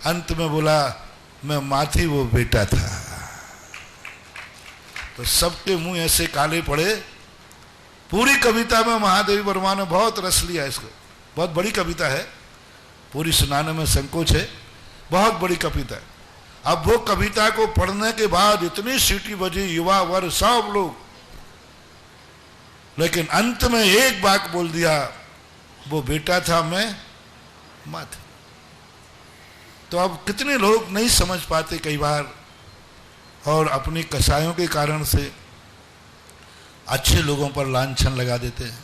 अंत में बोला मैं माथी वो बेटा था। तो सबके मुंह ऐसे काले पड़े। पूरी कविता में महादेवी वर्मा ने बहुत रस लिया इसको, बहुत बड़ी कविता है, पूरी सुनाने में संकोच है, बहुत बड़ी कविता है। अब वो कविता को पढ़ने के बाद इतनी सीटी बजी, युवा वर्ग सब लोग, लेकिन अंत में एक बात बोल दिया, वो बेटा था मैं माँ थी। तो अब कितने लोग नहीं समझ पाते कई बार और अपनी कसायों के कारण से अच्छे लोगों पर लांछन लगा देते हैं,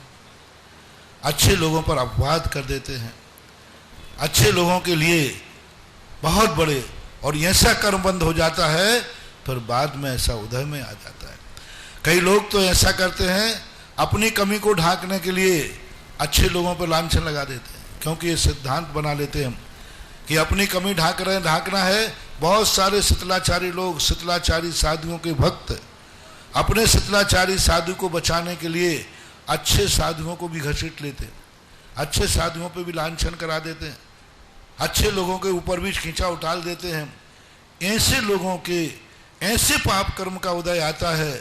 अच्छे लोगों पर अपवाद कर देते हैं, अच्छे लोगों के लिए बहुत बड़े, और ऐसा कर्म बंद हो जाता है फिर बाद में ऐसा उदय में आ जाता है। कई लोग तो ऐसा करते हैं, अपनी कमी को ढांकने के लिए अच्छे लोगों पर लांछन लगा देते हैं, क्योंकि ये सिद्धांत बना लेते हैं कि अपनी कमी ढांकना है। बहुत सारे शीतलाचारी लोग, शीतलाचारी साधुओं के भक्त, अपने शीतलाचारी साधु को बचाने के लिए अच्छे साधुओं को भी घसीट लेते हैं, अच्छे साधुओं पे भी लांछन करा देते हैं, अच्छे लोगों के ऊपर भी खींचा उठाल देते हैं। ऐसे लोगों के ऐसे पाप कर्म का उदय आता है,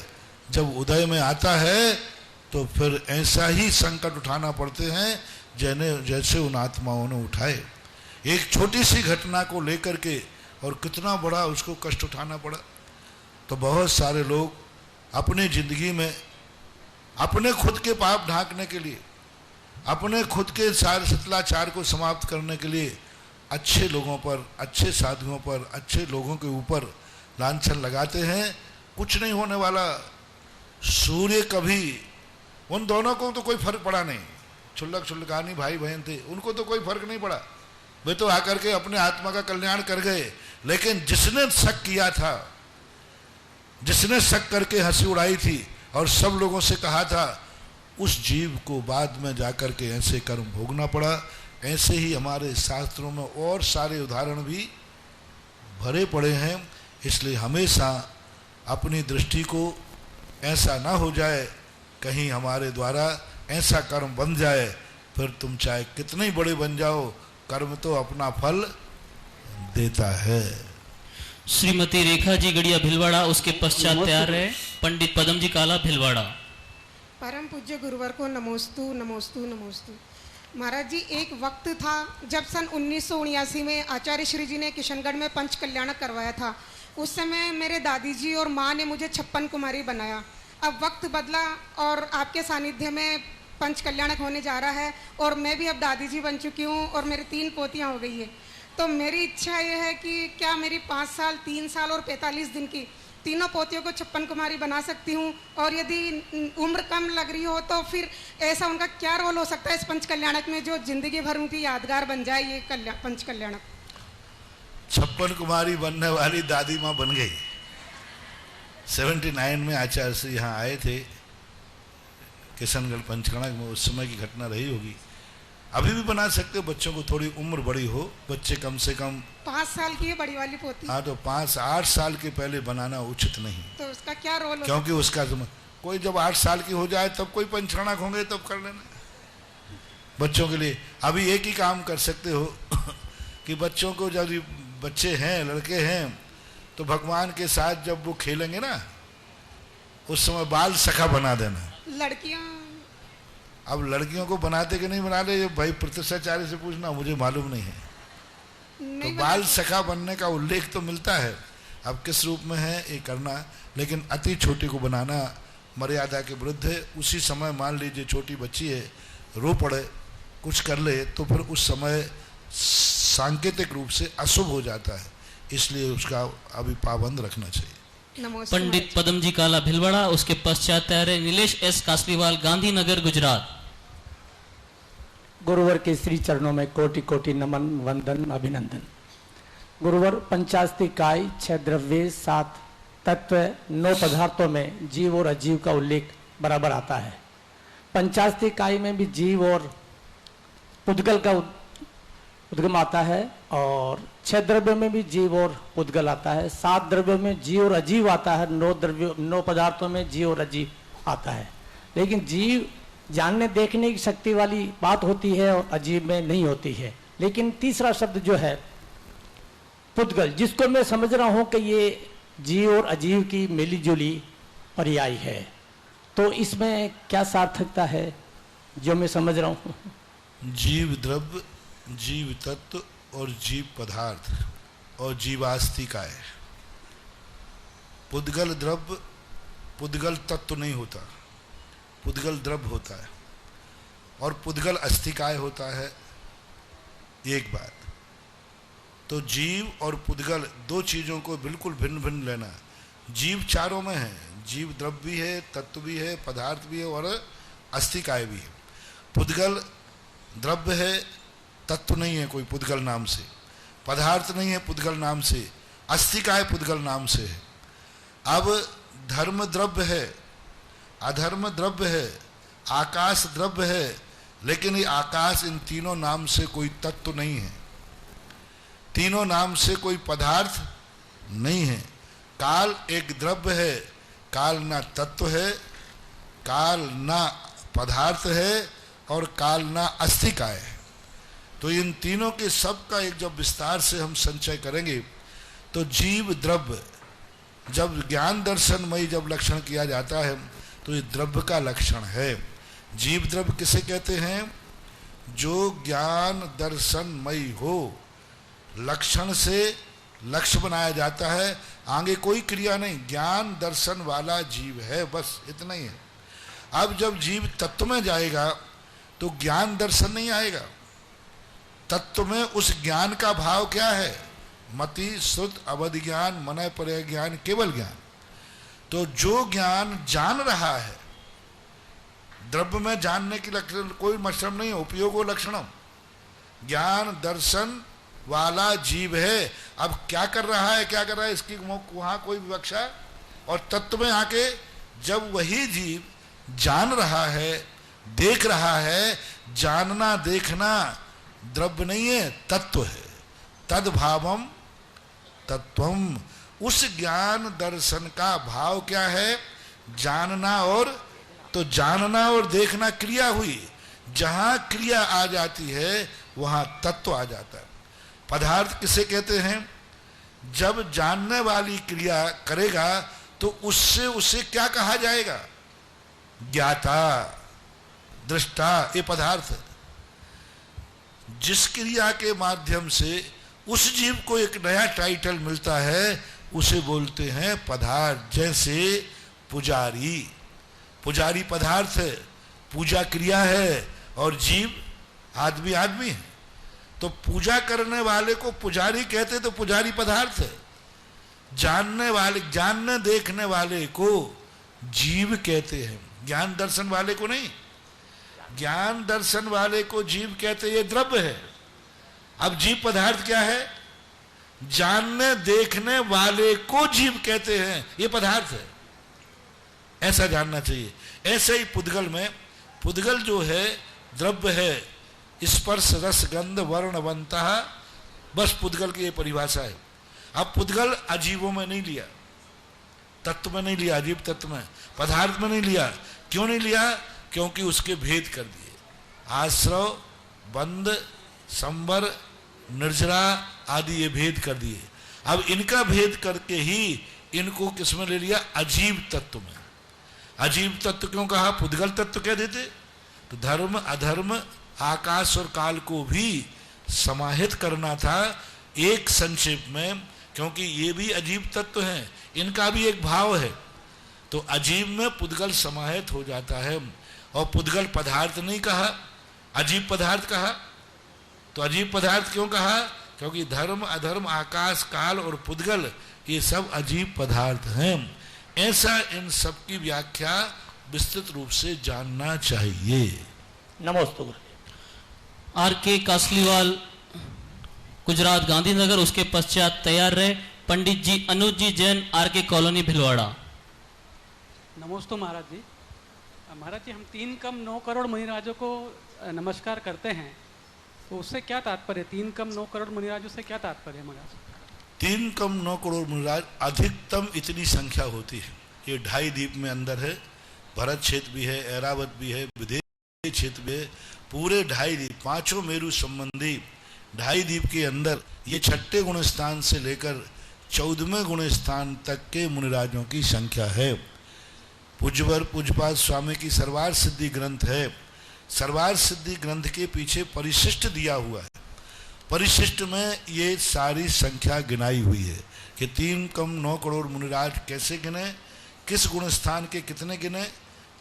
जब उदय में आता है तो फिर ऐसा ही संकट उठाना पड़ते हैं जैसे उन आत्माओं ने उठाए। एक छोटी सी घटना को लेकर के और कितना बड़ा उसको कष्ट उठाना पड़ा। तो बहुत सारे लोग अपनी जिंदगी में अपने खुद के पाप ढांकने के लिए, अपने खुद के सारे शीतलाचार को समाप्त करने के लिए अच्छे लोगों पर, अच्छे साधुओं पर, अच्छे लोगों के ऊपर लांछन लगाते हैं। कुछ नहीं होने वाला। सूर्य कभी, उन दोनों को तो कोई फर्क पड़ा नहीं, क्षुल्लक क्षुल्लकानी भाई बहन थे, उनको तो कोई फर्क नहीं पड़ा। वे तो आकर के अपने आत्मा का कल्याण कर गए, लेकिन जिसने शक किया था, जिसने शक करके हंसी उड़ाई थी और सब लोगों से कहा था, उस जीव को बाद में जाकर के ऐसे कर्म भोगना पड़ा। ऐसे ही हमारे शास्त्रों में और सारे उदाहरण भी भरे पड़े हैं। इसलिए हमेशा अपनी दृष्टि को ऐसा ना हो जाए कहीं हमारे द्वारा ऐसा कर्म बन जाए, फिर तुम चाहे कितने ही बड़े बन जाओ, कर्म तो अपना फल देता है। श्रीमती रेखा जी गड़िया भिलवाड़ा, उसके पश्चात तैयार है पंडित पदम जी काला भिलवाड़ा। परम पूज्य गुरुवर को नमोस्तु नमोस्तु नमोस्तु। महाराज जी, एक वक्त था जब सन 1979 में आचार्य श्री जी ने किशनगढ़ में पंच कल्याणक करवाया था। उस समय मेरे दादी जी और माँ ने मुझे 56 कुमारी बनाया। अब वक्त बदला और आपके सानिध्य में पंच कल्याणक होने जा रहा है और मैं भी अब दादी जी बन चुकी हूँ और मेरी 3 पोतियाँ हो गई है। तो मेरी इच्छा ये है कि क्या मेरी 5 साल, 3 साल और 45 दिन की तीनों पोतियों को 56 कुमारी बना सकती हूँ? और यदि उम्र कम लग रही हो तो फिर ऐसा उनका क्या रोल हो सकता है इस पंच कल्याणक में, जो जिंदगी भर उनकी यादगार बन जाए ये पंच कल्याणक? 56 कुमारी बनने वाली दादी माँ बन गई। 79 में आचार्य से यहाँ आए थे किशनगढ़ पंचकणक में, उस समय की घटना रही होगी। अभी भी बना सकते हो, बच्चों को थोड़ी उम्र बड़ी हो, बच्चे कम से कम 5 साल की है बड़ी वाली पोती। हाँ, तो 5-8 साल के पहले बनाना उचित नहीं, तो उसका क्या रोल? क्योंकि उसका कोई जब 8 साल की हो जाए तब कोई पंचकणक होंगे तब कर लेना बच्चों के लिए। अभी एक ही काम कर सकते हो कि बच्चों को, जब बच्चे हैं, लड़के हैं, तो भगवान के साथ जब वो खेलेंगे ना, उस समय बाल सखा बना देना। लड़कियां अब लड़कियों को बनाते कि नहीं बनाते, भाई प्रतिष्ठाचार्य से पूछना, मुझे मालूम नहीं है। तो बाल सखा बनने का उल्लेख तो मिलता है, अब किस रूप में है ये करना, लेकिन अति छोटी को बनाना मर्यादा के विरुद्ध है। उसी समय मान लीजिए छोटी बच्ची है, रो पड़े, कुछ कर ले, तो फिर उस समय सांकेतिक रूप से अशुभ हो जाता है, इसलिए उसका अभी पाबंद रखना चाहिए। पंडित पदम जी काला भिलवाड़ा, उसके पश्चात तैयार है नीलेश एस कासलीवाल, गांधीनगर गुजरात। गुरुवर के श्री चरणों में कोटि कोटि नमन, वंदन, अभिनंदन। गुरुवर, 85 काय, 6 द्रव्य, 7 तत्व, 9 पदार्थों में जीव और अजीव का उल्लेख बराबर आता है। 85 काय में भी जीव और पुद्गल का उद्गम आता है और 6 द्रव्यों में भी जीव और पुद्गल आता है। 7 द्रव्यों में जीव और अजीव आता है। 9 पदार्थों में जीव और अजीव आता है। लेकिन जीव जानने देखने की शक्ति वाली बात होती है और अजीव में नहीं होती है। लेकिन तीसरा शब्द जो है पुद्गल, जिसको मैं समझ रहा हूं कि ये जीव और अजीव की मिली जुली पर्याय है, तो इसमें क्या सार्थकता है जो मैं समझ रहा हूं? जीव द्रव्य, जीव तत्व और जीव पदार्थ और जीवास्तिकाय। पुद्गल द्रव्य, पुद्गल तत्व नहीं होता, पुद्गल द्रव्य होता है और पुद्गल अस्तिकाय होता है। एक बात तो जीव और पुद्गल 2 चीज़ों को बिल्कुल भिन्न भिन्न लेना। जीव चारों में है, जीव द्रव्य भी है, तत्व भी है, पदार्थ भी है और अस्तिकाय भी है। पुद्गल द्रव्य है, तत्व नहीं है कोई पुद्गल नाम से, पदार्थ नहीं है पुद्गल नाम से, अस्तिकाय पुद्गल नाम से है। अब धर्म द्रव्य है, अधर्म द्रव्य है, आकाश द्रव्य है, लेकिन ये आकाश इन तीनों नाम से कोई तत्व नहीं है, तीनों नाम से कोई पदार्थ नहीं है। काल एक द्रव्य है, काल ना तत्व है, काल ना पदार्थ है और काल ना अस्तिकाय है। तो इन तीनों के सब का एक जब विस्तार से हम संचय करेंगे तो जीव द्रव्य, जब ज्ञान दर्शनमयी जब लक्षण किया जाता है तो ये द्रव्य का लक्षण है। जीव द्रव्य किसे कहते हैं? जो ज्ञान दर्शनमयी हो, लक्षण से लक्ष्य बनाया जाता है, आगे कोई क्रिया नहीं, ज्ञान दर्शन वाला जीव है, बस इतना ही है। अब जब जीव तत्व में जाएगा तो ज्ञान दर्शन नहीं आएगा। तत्व में उस ज्ञान का भाव क्या है? मति, श्रुत, अवधि ज्ञान, मनय पर्याय ज्ञान, केवल ज्ञान। तो जो ज्ञान जान रहा है, द्रव्य में जानने की लक्षण कोई मतलब नहीं है, उपयोगो लक्षणम। ज्ञान दर्शन वाला जीव है। अब क्या कर रहा है, क्या कर रहा है, इसकी वहां कोई विवक्षा। और तत्व में आके जब वही जीव जान रहा है, देख रहा है, जानना देखना द्रव्य नहीं है, तत्व है। तद्भावम तत्वम, उस ज्ञान दर्शन का भाव क्या है, जानना। और तो जानना और देखना क्रिया हुई, जहां क्रिया आ जाती है वहां तत्व आ जाता है। पदार्थ किसे कहते हैं, जब जानने वाली क्रिया करेगा तो उससे उसे क्या कहा जाएगा, ज्ञाता, दृष्टा, ये पदार्थ है। जिस क्रिया के माध्यम से उस जीव को एक नया टाइटल मिलता है उसे बोलते हैं पदार्थ। जैसे पुजारी, पुजारी पदार्थ है, पूजा क्रिया है, और जीव आदमी आदमी है। तो पूजा करने वाले को पुजारी कहते, तो पुजारी पदार्थ है। जानने वाले, जानने देखने वाले को जीव कहते हैं, ज्ञान दर्शन वाले को नहीं। ज्ञान दर्शन वाले को जीव कहते, ये द्रव्य है। अब जीव पदार्थ क्या है, जानने देखने वाले को जीव कहते हैं, ये पदार्थ है, ऐसा जानना चाहिए। ऐसे ही पुद्गल में, पुद्गल जो है द्रव्य है, स्पर्श रस गंध वर्ण बनता, बस पुद्गल की ये परिभाषा है। अब पुद्गल अजीवों में नहीं लिया, तत्व में नहीं लिया, अजीव तत्व में, पदार्थ में नहीं लिया। क्यों नहीं लिया, क्योंकि उसके भेद कर दिए, आश्रव, बंध, संबर, निर्जरा आदि ये भेद कर दिए। अब इनका भेद करके ही इनको किसमें ले लिया, अजीव तत्व में। अजीव तत्व क्यों कहा, पुद्गल तत्व कह देते तो धर्म अधर्म आकाश और काल को भी समाहित करना था एक संक्षेप में, क्योंकि ये भी अजीव तत्व हैं, इनका भी एक भाव है। तो अजीव में पुद्गल समाहित हो जाता है। और पुद्गल पदार्थ नहीं कहा, अजीव पदार्थ कहा। तो अजीव पदार्थ क्यों कहा, क्योंकि धर्म अधर्म आकाश काल और पुद्गल ये सब अजीव पदार्थ हैं। ऐसा इन सब की व्याख्या विस्तृत रूप से जानना चाहिए। नमोस्तु। आर के कासलीवाल, गुजरात गांधीनगर, उसके पश्चात तैयार रहे पंडित जी अनुज जी जैन, आर के कॉलोनी भिलवाड़ा। नमोस्तु महाराज जी। महाराज जी, हम 3 कम 9 करोड़ मुनिराजों को नमस्कार करते हैं, तो उससे क्या तात्पर्य, 3 कम 9 करोड़ मुनिराजों से क्या तात्पर्य है महाराज? 3 कम 9 करोड़ मुनिराज, अधिकतम इतनी संख्या होती है। ये 2.5 द्वीप में अंदर है, भरत क्षेत्र भी है, ऐरावत भी है, विदेश क्षेत्र भी है, पूरे 2.5 द्वीप, 5 मेरु संबंधी 2.5 द्वीप के अंदर ये 6ठे गुण स्थान से लेकर 14वें गुण स्थान तक के मुनिराजों की संख्या है। पूज्यवर पूज्यपाद स्वामी की सर्वार सिद्धि ग्रंथ है। सर्वार सिद्धि ग्रंथ के पीछे परिशिष्ट दिया हुआ है। परिशिष्ट में ये सारी संख्या गिनाई हुई है कि 3 कम 9 करोड़ मुनिराज कैसे गिने, किस गुण स्थान के कितने गिने,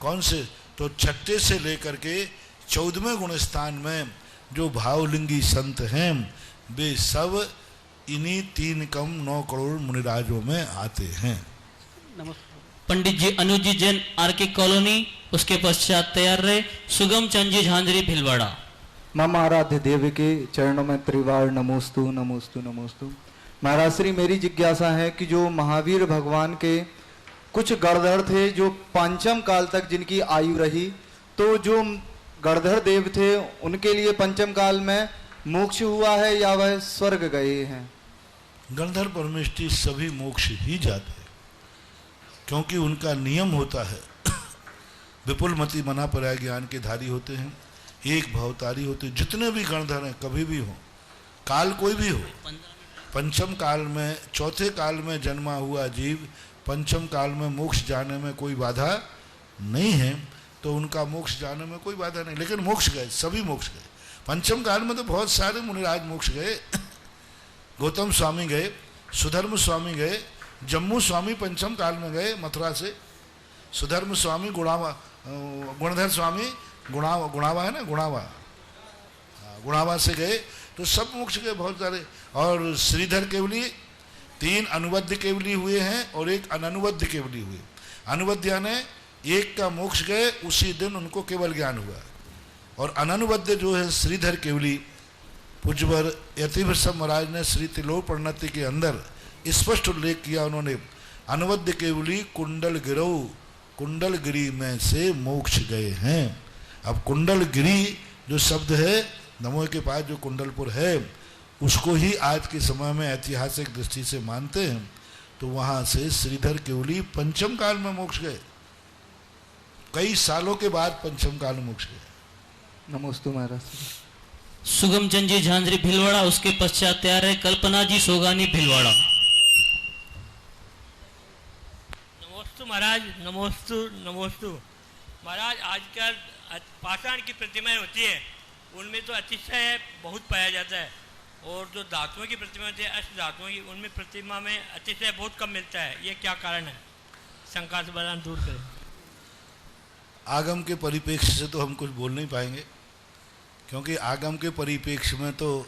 कौन से, तो 6ठे से लेकर के 14वें गुण स्थान में जो भावलिंगी संत हैं वे सब इन्हीं 3 कम 9 करोड़ मुनिराजों में आते हैं। नमस्कार। पंडित जी अनुज जी जैन, आर के कॉलोनी, उसके पश्चात तैयार रहे सुगम चंद जी झांझरी भिलवाड़ा। मम आराध्य देव के चरणों में त्रिवार नमोस्तु नमोस्तु नमोस्तु। महाराज श्री, मेरी जिज्ञासा है कि जो महावीर भगवान के कुछ गणधर थे जो 5म काल तक जिनकी आयु रही, तो जो गणधर देव थे उनके लिए 5म काल में मोक्ष हुआ है या वह स्वर्ग गए हैं? गणधर परमेष्टि सभी मोक्ष ही जाते हैं, क्योंकि उनका नियम होता है। विपुल मति मना पर्याय ज्ञान के धारी होते हैं, एक भवतारी होते हैं। जितने भी गणधर हैं कभी भी हो, काल कोई भी हो, 5म काल में, 4थे काल में जन्मा हुआ जीव 5म काल में मोक्ष जाने में कोई बाधा नहीं है, तो उनका मोक्ष जाने में कोई बाधा नहीं। लेकिन मोक्ष गए, सभी मोक्ष गए। 5म काल में तो बहुत सारे मुनिराज मोक्ष गए। गौतम स्वामी गए, सुधर्म स्वामी गए, जम्मू स्वामी 5म काल में गए मथुरा से, सुधर्म स्वामी गुणधर स्वामी गुणावा है ना, गुणावा से गए, तो सब मोक्ष गए बहुत सारे। और श्रीधर केवली 3 अनुबद्ध केवली हुए हैं और 1 अननुबद्ध केवली हुए। अनुबद्ध यानी एक का मोक्ष गए, उसी दिन उनको केवल ज्ञान हुआ। और अननुबद्ध जो है श्रीधर केवली पूज्यवर यतिवृषभ महाराज ने श्री तिलोक प्रणति के अंदर स्पष्ट उल्लेख किया। उन्होंने अनवद्य केवली कुंडल गिरो, कुंडल गिरी में से मोक्ष गए हैं। अब कुंडल गिरी जो शब्द है दमोह के पास जो कुंडलपुर है, उसको ही आज के समय में ऐतिहासिक दृष्टि से मानते हैं। तो वहां से श्रीधर केवली पंचम काल में मोक्ष गए, कई सालों के बाद पंचम काल में मोक्ष गए। नमोस्तु महाराज। सुगम चंद जी झांझरी भिलवाड़ा, उसके पश्चात तैयार है कल्पना जी सोगानी भिलवाड़ा। नमोस्तु महाराज, नमोस्तु नमोस्तु महाराज। आजकल पाषाण की प्रतिमाएं होती है, उनमें तो अतिशय बहुत पाया जाता है, और जो धातुओं की प्रतिमा होती है, अष्ट धातुओं की, उनमें प्रतिमा में अतिशय बहुत कम मिलता है। ये क्या कारण है? शंका से बयान दूर करें। आगम के परिप्रेक्ष्य से तो हम कुछ बोल नहीं पाएंगे, क्योंकि आगम के परिप्रेक्ष्य में तो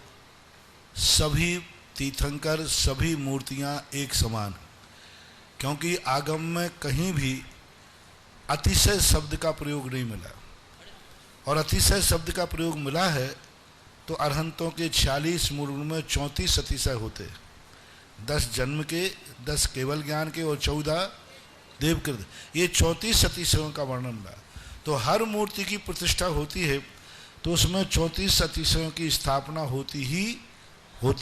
सभी तीर्थंकर, सभी मूर्तियां एक समान, क्योंकि आगम में कहीं भी अतिशय शब्द का प्रयोग नहीं मिला, और अतिशय शब्द का प्रयोग मिला है तो अरहंतों के 46 मूल में 34 अतिशय होते, 10 जन्म के, 10 केवल ज्ञान के और 14 देवकृत, ये 34 अतिशयों का वर्णन मिला। तो हर मूर्ति की प्रतिष्ठा होती है तो उसमें 34 अतिशयों की स्थापना होती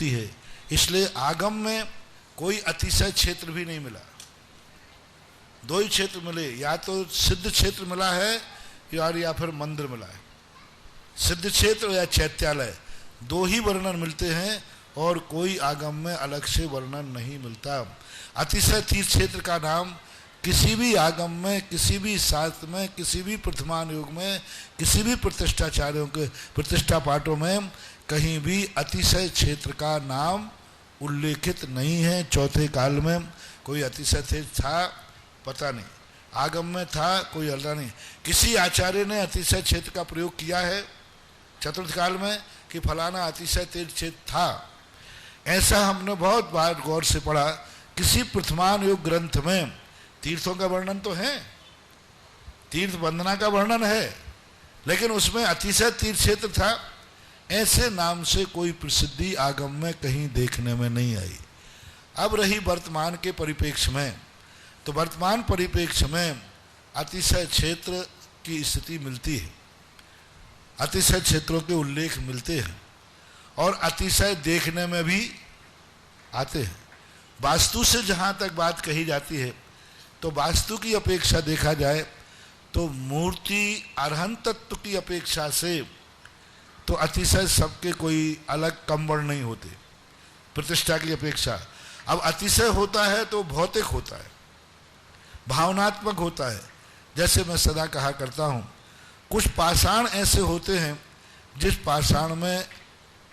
है। इसलिए आगम में कोई अतिशय क्षेत्र भी नहीं मिला, 2 ही क्षेत्र मिले, या तो सिद्ध क्षेत्र मिला है या फिर मंदिर मिला है। सिद्ध क्षेत्र या चैत्यालय 2 ही वर्णन मिलते हैं, और कोई आगम में अलग से वर्णन नहीं मिलता। अतिशय तीर्थ क्षेत्र का नाम किसी भी आगम में, किसी भी शास्त्र में, किसी भी प्रथमान युग में, किसी भी प्रतिष्ठाचार्यों के प्रतिष्ठा पाठों में कहीं भी अतिशय क्षेत्र का नाम उल्लेखित नहीं है। चौथे काल में कोई अतिशय क्षेत्र था पता नहीं, आगम में था कोई अल्लाह नहीं। किसी आचार्य ने अतिशय क्षेत्र का प्रयोग किया है चतुर्थ काल में कि फलाना अतिशय तीर्थ क्षेत्र था, ऐसा हमने बहुत बार गौर से पढ़ा। किसी प्रथमान युग ग्रंथ में तीर्थों का वर्णन तो है, तीर्थ वंदना का वर्णन है, लेकिन उसमें अतिशय तीर्थ क्षेत्र था, ऐसे नाम से कोई प्रसिद्धि आगम में कहीं देखने में नहीं आई। अब रही वर्तमान के परिप्रेक्ष्य में, तो वर्तमान परिप्रेक्ष्य में अतिशय क्षेत्र की स्थिति मिलती है, अतिशय क्षेत्रों के उल्लेख मिलते हैं, और अतिशय देखने में भी आते हैं। वास्तु से जहाँ तक बात कही जाती है, तो वास्तु की अपेक्षा देखा जाए तो मूर्ति अरहंत तत्व की अपेक्षा से तो अतिशय सबके कोई अलग कम वर्ण नहीं होते प्रतिष्ठा की अपेक्षा। अब अतिशय होता है तो भौतिक होता है, भावनात्मक होता है। जैसे मैं सदा कहा करता हूँ, कुछ पाषाण ऐसे होते हैं जिस पाषाण में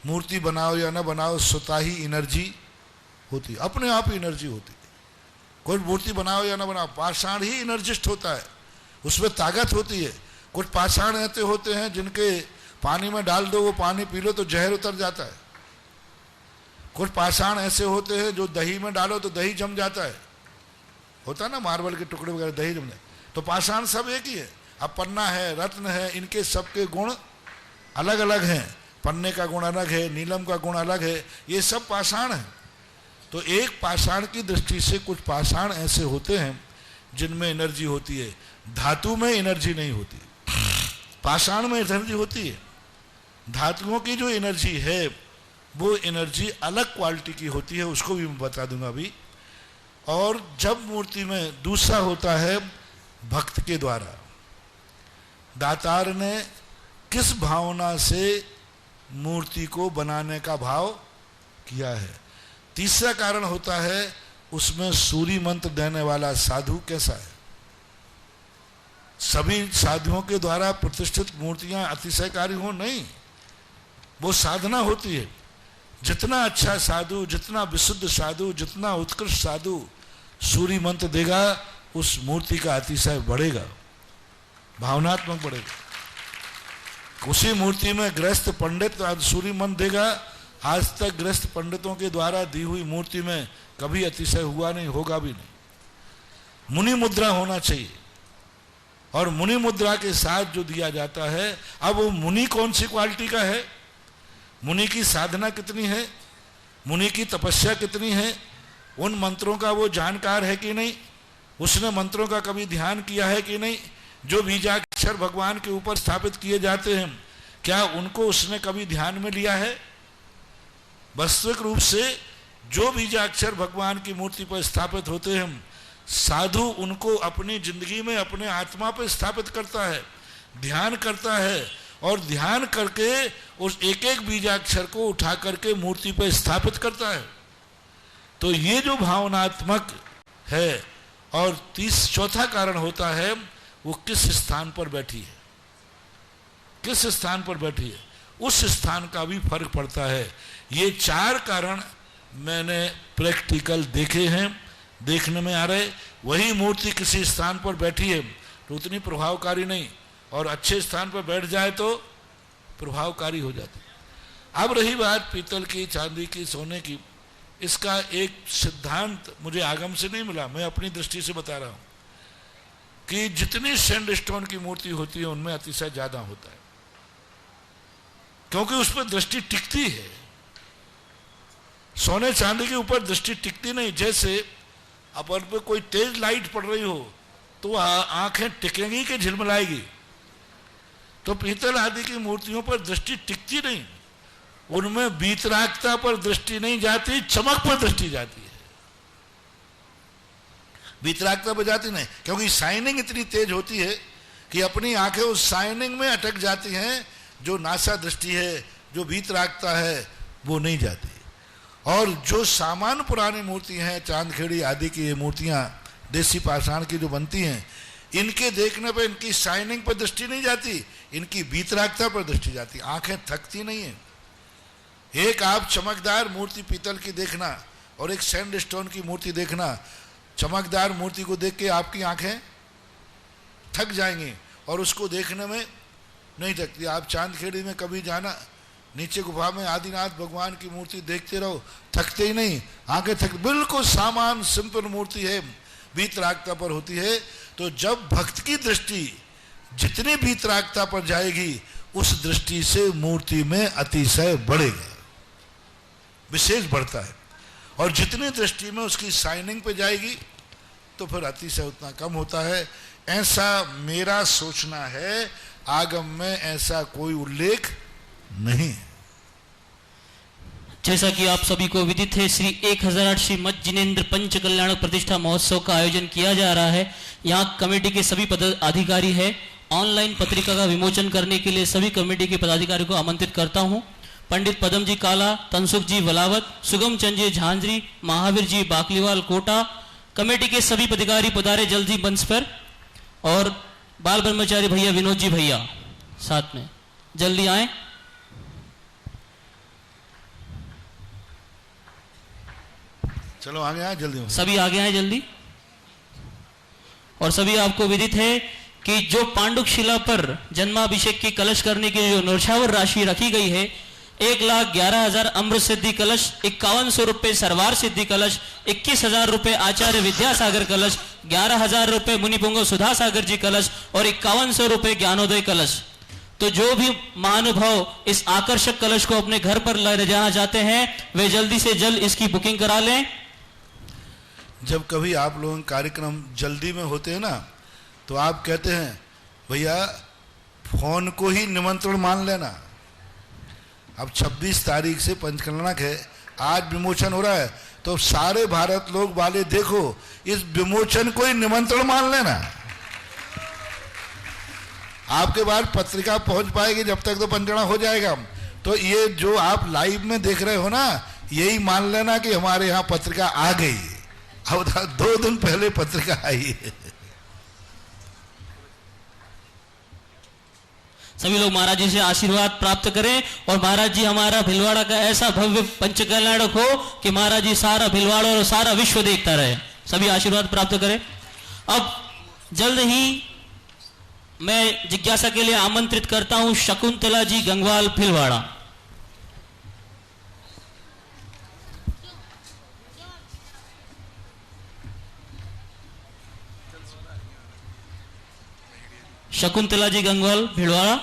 मूर्ति बनाओ या न बनाओ स्वतः ही एनर्जी होती, अपने आप ही एनर्जी होती। कोई मूर्ति बनाओ या ना बनाओ, पाषाण ही एनर्जिस्ट होता है, उसमें ताकत होती है। कुछ पाषाण ऐसे होते हैं जिनके पानी में डाल दो, वो पानी पी लो तो जहर उतर जाता है। कुछ पाषाण ऐसे होते हैं जो दही में डालो तो दही जम जाता है, होता है ना, मार्बल के टुकड़े वगैरह दही जम जाए। तो पाषाण सब एक ही है। अब पन्ना है, रत्न है, इनके सबके गुण अलग अलग हैं। पन्ने का गुण अलग है, नीलम का गुण अलग है, ये सब पाषाण है। तो एक पाषाण की दृष्टि से कुछ पाषाण ऐसे होते हैं जिनमें एनर्जी होती है, धातु में एनर्जी नहीं होती, पाषाण में एनर्जी होती है। धातुओं की जो एनर्जी है वो एनर्जी अलग क्वालिटी की होती है, उसको भी मैं बता दूंगा अभी। और जब मूर्ति में दूसरा होता है भक्त के द्वारा, दातार ने किस भावना से मूर्ति को बनाने का भाव किया है। तीसरा कारण होता है उसमें सूर्य मंत्र देने वाला साधु कैसा है। सभी साधुओं के द्वारा प्रतिष्ठित मूर्तियां अतिशयकारी हो नहीं, वो साधना होती है। जितना अच्छा साधु, जितना विशुद्ध साधु, जितना उत्कृष्ट साधु सूर्य मंत्र देगा, उस मूर्ति का अतिशय बढ़ेगा, भावनात्मक बढ़ेगा। उसी मूर्ति में गृहस्थ पंडित सूर्य मंत्र देगा, आज तक गृहस्थ पंडितों के द्वारा दी हुई मूर्ति में कभी अतिशय हुआ नहीं, होगा भी नहीं। मुनि मुद्रा होना चाहिए, और मुनि मुद्रा के साथ जो दिया जाता है, अब वो मुनि कौन सी क्वालिटी का है, मुनि की साधना कितनी है, मुनि की तपस्या कितनी है, उन मंत्रों का वो जानकार है कि नहीं, उसने मंत्रों का कभी ध्यान किया है कि नहीं, जो बीजाक्षर भगवान के ऊपर स्थापित किए जाते हैं क्या उनको उसने कभी ध्यान में लिया है? वास्तविक रूप से जो बीजाक्षर भगवान की मूर्ति पर स्थापित होते हैं, साधु उनको अपनी जिंदगी में अपने आत्मा पर स्थापित करता है, ध्यान करता है, और ध्यान करके उस एक एक बीजाक्षर को उठा करके मूर्ति पर स्थापित करता है। तो ये जो भावनात्मक है, और चौथा कारण होता है वो किस स्थान पर बैठी है, किस स्थान पर बैठी है, उस स्थान का भी फर्क पड़ता है। ये 4 कारण मैंने प्रैक्टिकल देखे हैं, देखने में आ रहे। वही मूर्ति किसी स्थान पर बैठी है तो उतनी प्रभावकारी नहीं, और अच्छे स्थान पर बैठ जाए तो प्रभावकारी हो जाती। अब रही बात पीतल की, चांदी की, सोने की, इसका एक सिद्धांत मुझे आगम से नहीं मिला, मैं अपनी दृष्टि से बता रहा हूं कि जितनी सैंडस्टोन की मूर्ति होती है उनमें अतिशय ज्यादा होता है, क्योंकि उस पर दृष्टि टिकती है। सोने चांदी के ऊपर दृष्टि टिकती नहीं। जैसे अपन पे कोई तेज लाइट पड़ रही हो तो आंखें टिकेंगी कि झिलमिलाएगी, तो पीतल आदि की मूर्तियों पर दृष्टि टिकती नहीं, उनमें वीतरागता पर दृष्टि नहीं जाती, चमक पर दृष्टि जाती है, वीतरागता पर जाती नहीं, क्योंकि शाइनिंग इतनी तेज होती है कि अपनी आंखें उस शाइनिंग में अटक जाती हैं। जो नासा दृष्टि है, जो वीतरागता है, वो नहीं जाती। और जो सामान्य पुरानी मूर्ति हैं, चांदखेड़ी आदि की ये मूर्तियां देसी पाषाण की जो बनती हैं, इनके देखने पर इनकी शाइनिंग पर दृष्टि नहीं जाती, इनकी वीतरागता पर दृष्टि जाती, आंखें थकती नहीं है। एक आप चमकदार मूर्ति पीतल की देखना और एक सैंडस्टोन की मूर्ति देखना, चमकदार मूर्ति को देख के आपकी आंखें थक जाएंगी और उसको देखने में नहीं थकती। आप चांदखेड़ी में कभी जाना, नीचे गुफा में आदिनाथ भगवान की मूर्ति देखते रहो, थकते ही नहीं, आंखें थक, बिल्कुल सामान्य सिंपल मूर्ति है, वीतरागता पर होती है। तो जब भक्त की दृष्टि जितनी वीतरागता पर जाएगी, उस दृष्टि से मूर्ति में अतिशय बढ़ेगा, विशेष बढ़ता है, और जितनी दृष्टि में उसकी शाइनिंग पे जाएगी तो फिर अतिशय उतना कम होता है। ऐसा मेरा सोचना है, आगम में ऐसा कोई उल्लेख नहीं। जैसा कि आप सभी को विदित है, श्री 1008 श्री मत जिनेन्द्र पंच कल्याण प्रतिष्ठा महोत्सव का आयोजन किया जा रहा है। यहाँ कमेटी के सभी पदाधिकारी है। ऑनलाइन पत्रिका का विमोचन करने के लिए सभी कमेटी के पदाधिकारियों को आमंत्रित करता हूँ। पंडित पदम जी काला, तनसुख जी वलावत, सुगम चंद जी झांझरी, महावीर जी बाकलीवाल कोटा, कमेटी के सभी पदाधिकारी पधारे जल्दी मंच पर, और बाल ब्रह्मचारी भैया विनोद जी भैया साथ में जल्दी आए। चलो आगे आए जल्दी, सभी आगे आए जल्दी। और सभी आपको विदित है कि जो पांडुक शिला पर जन्माभिषेक की कलश करने की जो नौछावर राशि रखी गई है, 1,11,000 अमृत सिद्धि कलश, 5100 रुपए सरवार सिद्धि कलश, 21,000 रुपए आचार्य विद्यासागर कलश, 11,000 रुपए मुनिपुंगव सुधा सागर जी कलश और 5100 रुपए ज्ञानोदय कलश। तो जो भी महानुभाव इस आकर्षक कलश को अपने घर पर ले जाना चाहते हैं, वे जल्दी से जल्द इसकी बुकिंग करा लें। जब कभी आप लोग कार्यक्रम जल्दी में होते हैं ना, तो आप कहते हैं भैया फोन को ही निमंत्रण मान लेना। अब 26 तारीख से पंचकल्याणक है, आज विमोचन हो रहा है, तो सारे भारत लोग वाले देखो, इस विमोचन को ही निमंत्रण मान लेना। आपके बाद पत्रिका पहुंच पाएगी, जब तक तो पंचकल्याण हो जाएगा। तो ये जो आप लाइव में देख रहे हो ना, यही मान लेना कि हमारे यहाँ पत्रिका आ गई। अब 2 दिन पहले पत्रिका आई है। सभी लोग महाराज जी से आशीर्वाद प्राप्त करें और महाराज जी हमारा भिलवाड़ा का ऐसा भव्य पंचकल्याणक हो कि महाराज जी सारा भिलवाड़ा और सारा विश्व देखता रहे। सभी आशीर्वाद प्राप्त करें। अब जल्द ही मैं जिज्ञासा के लिए आमंत्रित करता हूं शकुंतला जी गंगवाल भिलवाड़ा। शकुंतला जी गंगवाल भिलवाड़ा।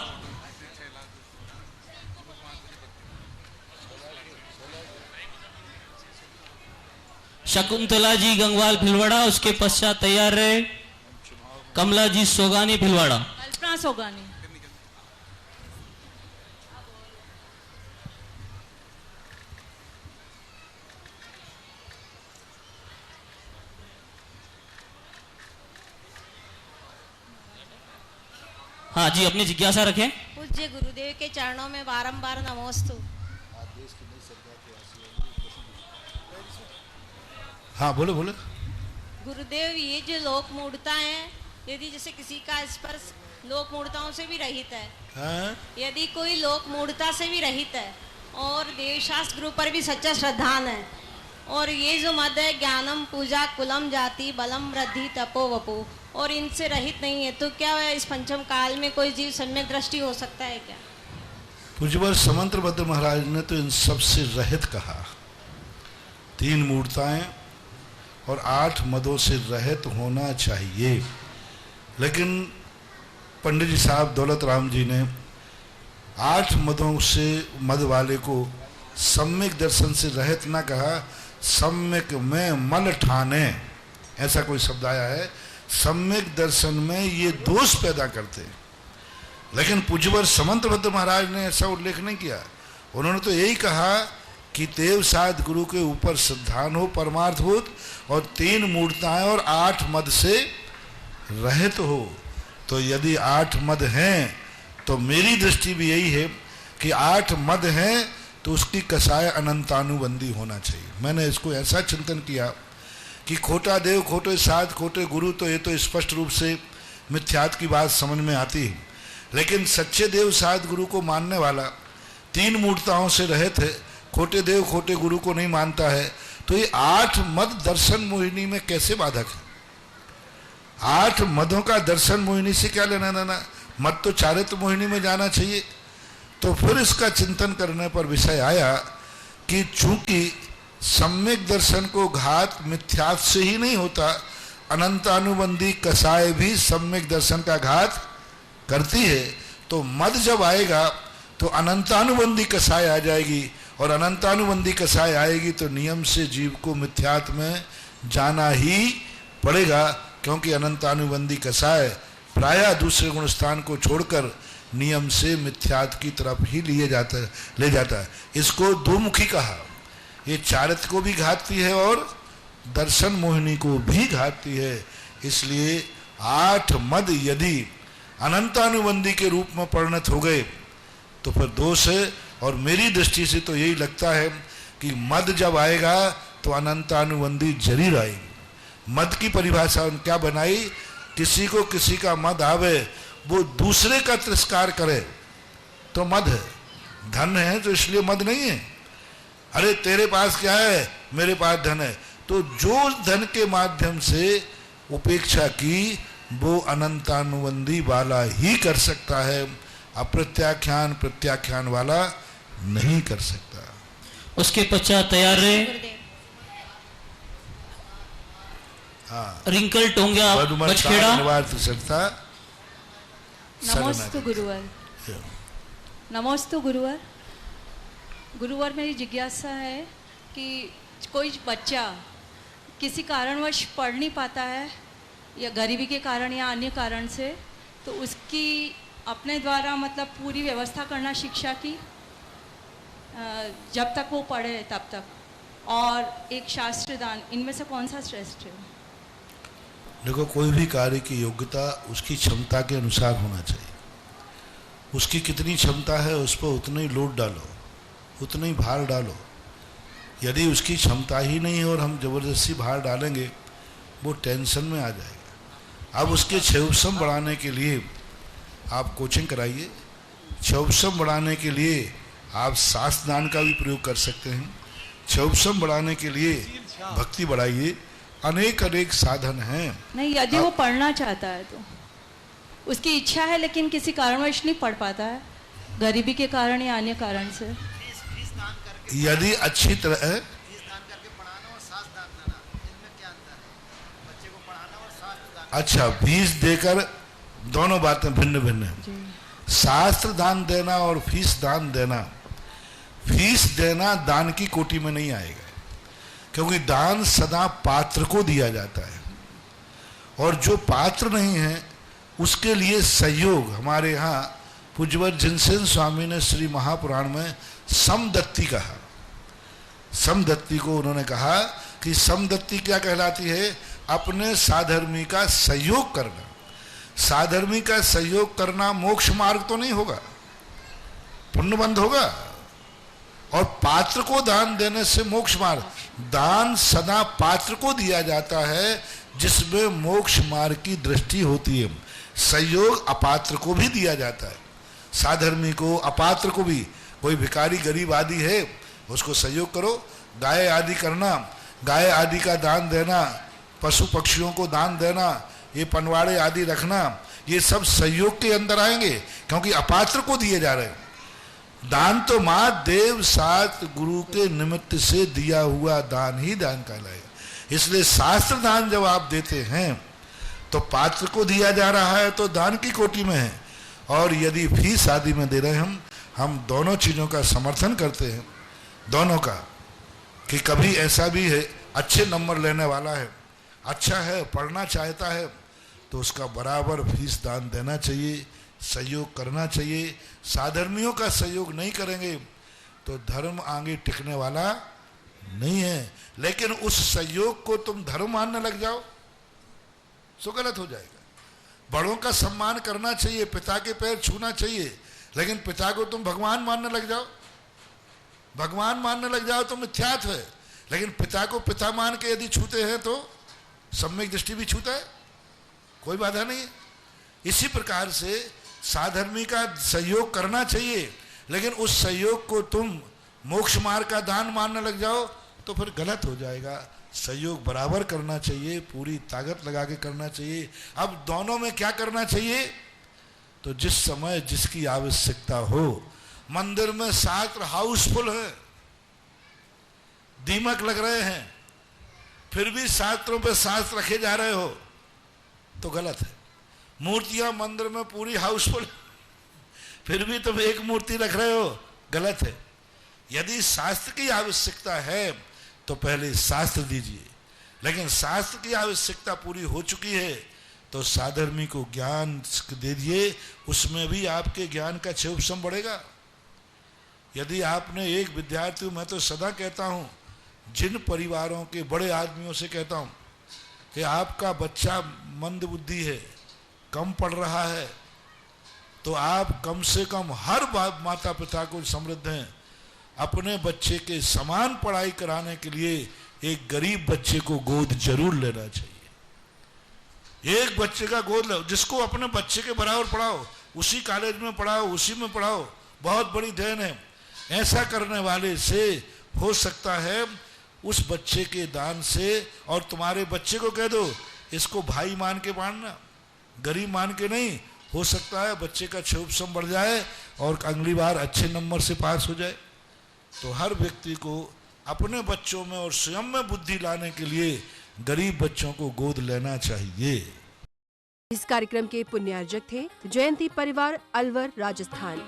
शकुंतला जी गंगवाल भिलवाड़ा, उसके पश्चात तैयार रहे कमला जी सोगानी भिलवाड़ा। कल्पना सोगानी। हाँ जी, अपनी जिज्ञासा रखें। पूज्य गुरुदेव के चरणों में बारंबार नमोस्तु। हाँ बोलो बोलो। गुरुदेव, ये जो लोक मूढ़ता है, यदि जैसे किसी का स्पर्श लोक मूढ़ताओं से भी रहित है, हाँ? यदि कोई लोक मूढ़ता से भी रहित है और देवशास्त्र गुरु पर भी सच्चा श्रद्धान है, और ये जो मद है ज्ञानम पूजा कुलम जाति बलम वृद्धि तपो वपो, और इनसे रहित नहीं है, तो क्या इस पंचम काल में कोई जीव सम्यक दृष्टि हो सकता है क्या? पूज्यवर समंतभद्र महाराज ने तो इन सब से रहित कहा। 3 मूर्ताएं और 8 मदों से रहित होना चाहिए, लेकिन पंडित जी साहब दौलत राम जी ने 8 मदों से मद वाले को सम्यक दर्शन से रहित ना कहा, सम्यक में मल ठाने, ऐसा कोई शब्द आया है। सम्यक दर्शन में ये दोष पैदा करते हैं, लेकिन पूज्यवर समंतभद्र महाराज ने ऐसा उल्लेख नहीं किया। उन्होंने तो यही कहा कि देव साध गुरु के ऊपर श्रद्धान हो, परमार्थभूत, और 3 मूर्ताएं और 8 मद से रहित हो। तो यदि 8 मद हैं तो मेरी दृष्टि भी यही है कि 8 मद हैं तो उसकी कसाय अनंतानुबंधी होना चाहिए। मैंने इसको ऐसा चिंतन किया कि खोटा देव, खोटे साध, खोटे गुरु, तो ये तो स्पष्ट रूप से मिथ्यात की बात समझ में आती है, लेकिन सच्चे देव साध गुरु को मानने वाला 3 मूर्ताओं से रहित है, खोटे देव खोटे गुरु को नहीं मानता है, तो ये 8 मद दर्शन मोहिनी में कैसे बाधक है? 8 मदों का दर्शन मोहिनी से क्या लेना देना? मद तो चारित्र मोहिनी में जाना चाहिए। तो फिर इसका चिंतन करने पर विषय आया कि चूंकि सम्यक दर्शन को घात मिथ्यात से ही नहीं होता, अनंतानुबंधी कसाय भी सम्यक दर्शन का घात करती है, तो मद जब आएगा तो अनंतानुबंधी कसाय आ जाएगी, और अनंतानुबंधी कसाय आएगी तो नियम से जीव को मिथ्यात में जाना ही पड़ेगा, क्योंकि अनंतानुबंधी कसाय प्रायः दूसरे गुण स्थान को छोड़कर नियम से मिथ्यात की तरफ ही ले जाता है। इसको 2 मुखी कहा। ये चारित्र को भी घातती है और दर्शन मोहिनी को भी घातती है। इसलिए 8 मद यदि अनंतानुबंधी के रूप में परिणत हो गए तो फिर दोष है, और मेरी दृष्टि से तो यही लगता है कि मद जब आएगा तो अनंतानुबंधी जरूर आएगी। मद की परिभाषा उन्होंने क्या बनाई? किसी को किसी का मद आवे, वो दूसरे का तिरस्कार करे तो मद है। धन है तो इसलिए मद नहीं है। अरे तेरे पास क्या है, मेरे पास धन है, तो जो धन के माध्यम से उपेक्षा की वो अनंतानुबंधी वाला ही कर सकता है, अप्रत्याख्यान प्रत्याख्यान वाला नहीं कर सकता। उसके पश्चात तैयार रहे रिंकल टोंगिया बचखेड़ा। नमोस्तु गुरुवर। नमोस्तु गुरुवर। गुरुवर, मेरी जिज्ञासा है कि कोई बच्चा किसी कारणवश पढ़ नहीं पाता है, या गरीबी के कारण या अन्य कारण से, तो उसकी अपने द्वारा मतलब पूरी व्यवस्था करना शिक्षा की, जब तक वो पढ़े तब तक, और एक शास्त्रदान, इनमें से कौन सा श्रेष्ठ है? देखो, कोई भी कार्य की योग्यता उसकी क्षमता के अनुसार होना चाहिए। उसकी कितनी क्षमता है उस पर उतना ही लोड डालो, उतना ही भार डालो। यदि उसकी क्षमता ही नहीं है और हम जबरदस्ती भार डालेंगे, वो टेंशन में आ जाएगा। अब उसके क्षयोपशम बढ़ाने के लिए आप कोचिंग कराइए, क्षयोपशम बढ़ाने के लिए आप शास्त्र दान का भी प्रयोग कर सकते हैं, क्षयोपशम बढ़ाने के लिए भक्ति बढ़ाइए, अनेक अनेक साधन हैं। नहीं, यदि वो पढ़ना चाहता है तो उसकी इच्छा है, लेकिन किसी कारणवश नहीं पढ़ पाता है, गरीबी के कारण या अन्य कारण से। यदि अच्छी तरह है, अच्छा, फीस देकर, दोनों बातें भिन्न भिन्न है। शास्त्र दान देना और फीस दान देना, फीस देना दान की कोटि में नहीं आएगा। क्योंकि दान सदा पात्र को दिया जाता है, और जो पात्र नहीं है उसके लिए सहयोग। हमारे यहाँ पूज्यवर जिनसेन स्वामी ने श्री महापुराण में समदत्ति कहा। समदत्ति को उन्होंने कहा कि समदत्ति क्या कहलाती है? अपने साधर्मी का सहयोग करना। साधर्मी का सहयोग करना मोक्ष मार्ग तो नहीं होगा, पुण्य बंध होगा, और पात्र को दान देने से मोक्ष मार्ग। दान सदा पात्र को दिया जाता है जिसमें मोक्ष मार्ग की दृष्टि होती है। सहयोग अपात्र को भी दिया जाता है, साधर्मी को, अपात्र को भी। कोई भिखारी गरीब आदि है, उसको सहयोग करो। गाय आदि करना, गाय आदि का दान देना, पशु पक्षियों को दान देना, ये पनवाड़े आदि रखना, ये सब सहयोग के अंदर आएंगे, क्योंकि अपात्र को दिए जा रहे हैं। दान तो माँ देव सात गुरु के निमित्त से दिया हुआ दान ही दान कहलाएगा। इसलिए शास्त्र दान जब आप देते हैं तो पात्र को दिया जा रहा है, तो दान की कोटि में है। और यदि फीस आदि में दे रहे हैं, हम दोनों चीज़ों का समर्थन करते हैं, दोनों का, कि कभी ऐसा भी है अच्छे नंबर लेने वाला है, अच्छा है, पढ़ना चाहता है, तो उसका बराबर फीस दान देना चाहिए, सहयोग करना चाहिए। साधर्मियों का सहयोग नहीं करेंगे तो धर्म आगे टिकने वाला नहीं है। लेकिन उस सहयोग को तुम धर्म मानने लग जाओ तो गलत हो जाएगा। बड़ों का सम्मान करना चाहिए, पिता के पैर छूना चाहिए, लेकिन पिता को तुम भगवान मानने लग जाओ, भगवान मानने लग जाओ तो मिथ्यात्व है। लेकिन पिता को पिता मान के यदि छूते हैं तो सम्यक दृष्टि भी छूता है, कोई बाधा नहीं है। इसी प्रकार से साधर्मी का सहयोग करना चाहिए, लेकिन उस सहयोग को तुम मोक्ष मार्ग का दान मानने लग जाओ तो फिर गलत हो जाएगा। सहयोग बराबर करना चाहिए, पूरी ताकत लगा के करना चाहिए। अब दोनों में क्या करना चाहिए? तो जिस समय जिसकी आवश्यकता हो, मंदिर में शास्त्र हाउसफुल है, दीमक लग रहे हैं, फिर भी शास्त्रों पे शास्त्र रखे जा रहे हो तो गलत है। मूर्तियां मंदिर में पूरी हाउसफुल, फिर भी तुम एक मूर्ति रख रहे हो, गलत है। यदि शास्त्र की आवश्यकता है तो पहले शास्त्र दीजिए, लेकिन शास्त्र की आवश्यकता पूरी हो चुकी है तो साधर्मी को ज्ञान दे दिए, उसमें भी आपके ज्ञान का क्षोभसम बढ़ेगा। यदि आपने एक विद्यार्थी, मैं तो सदा कहता हूँ जिन परिवारों के बड़े आदमियों से कहता हूँ कि आपका बच्चा मंद बुद्धि है, कम पढ़ रहा है, तो आप कम से कम हर माता पिता को समृद्ध हैं, अपने बच्चे के समान पढ़ाई कराने के लिए एक गरीब बच्चे को गोद जरूर लेना चाहिए। एक बच्चे का गोद लो, जिसको अपने बच्चे के बराबर पढ़ाओ, उसी कॉलेज में पढ़ाओ, उसी में पढ़ाओ, बहुत बड़ी देन है। ऐसा करने वाले से हो सकता है उस बच्चे के दान से, और तुम्हारे बच्चे को कह दो इसको भाई मान के पढ़ना, गरीब मान के नहीं, हो सकता है बच्चे का क्षोभसम बढ़ जाए और अगली बार अच्छे नंबर से पास हो जाए। तो हर व्यक्ति को अपने बच्चों में और स्वयं में बुद्धि लाने के लिए गरीब बच्चों को गोद लेना चाहिए। इस कार्यक्रम के पुण्यार्जक थे जयंती परिवार, अलवर, राजस्थान।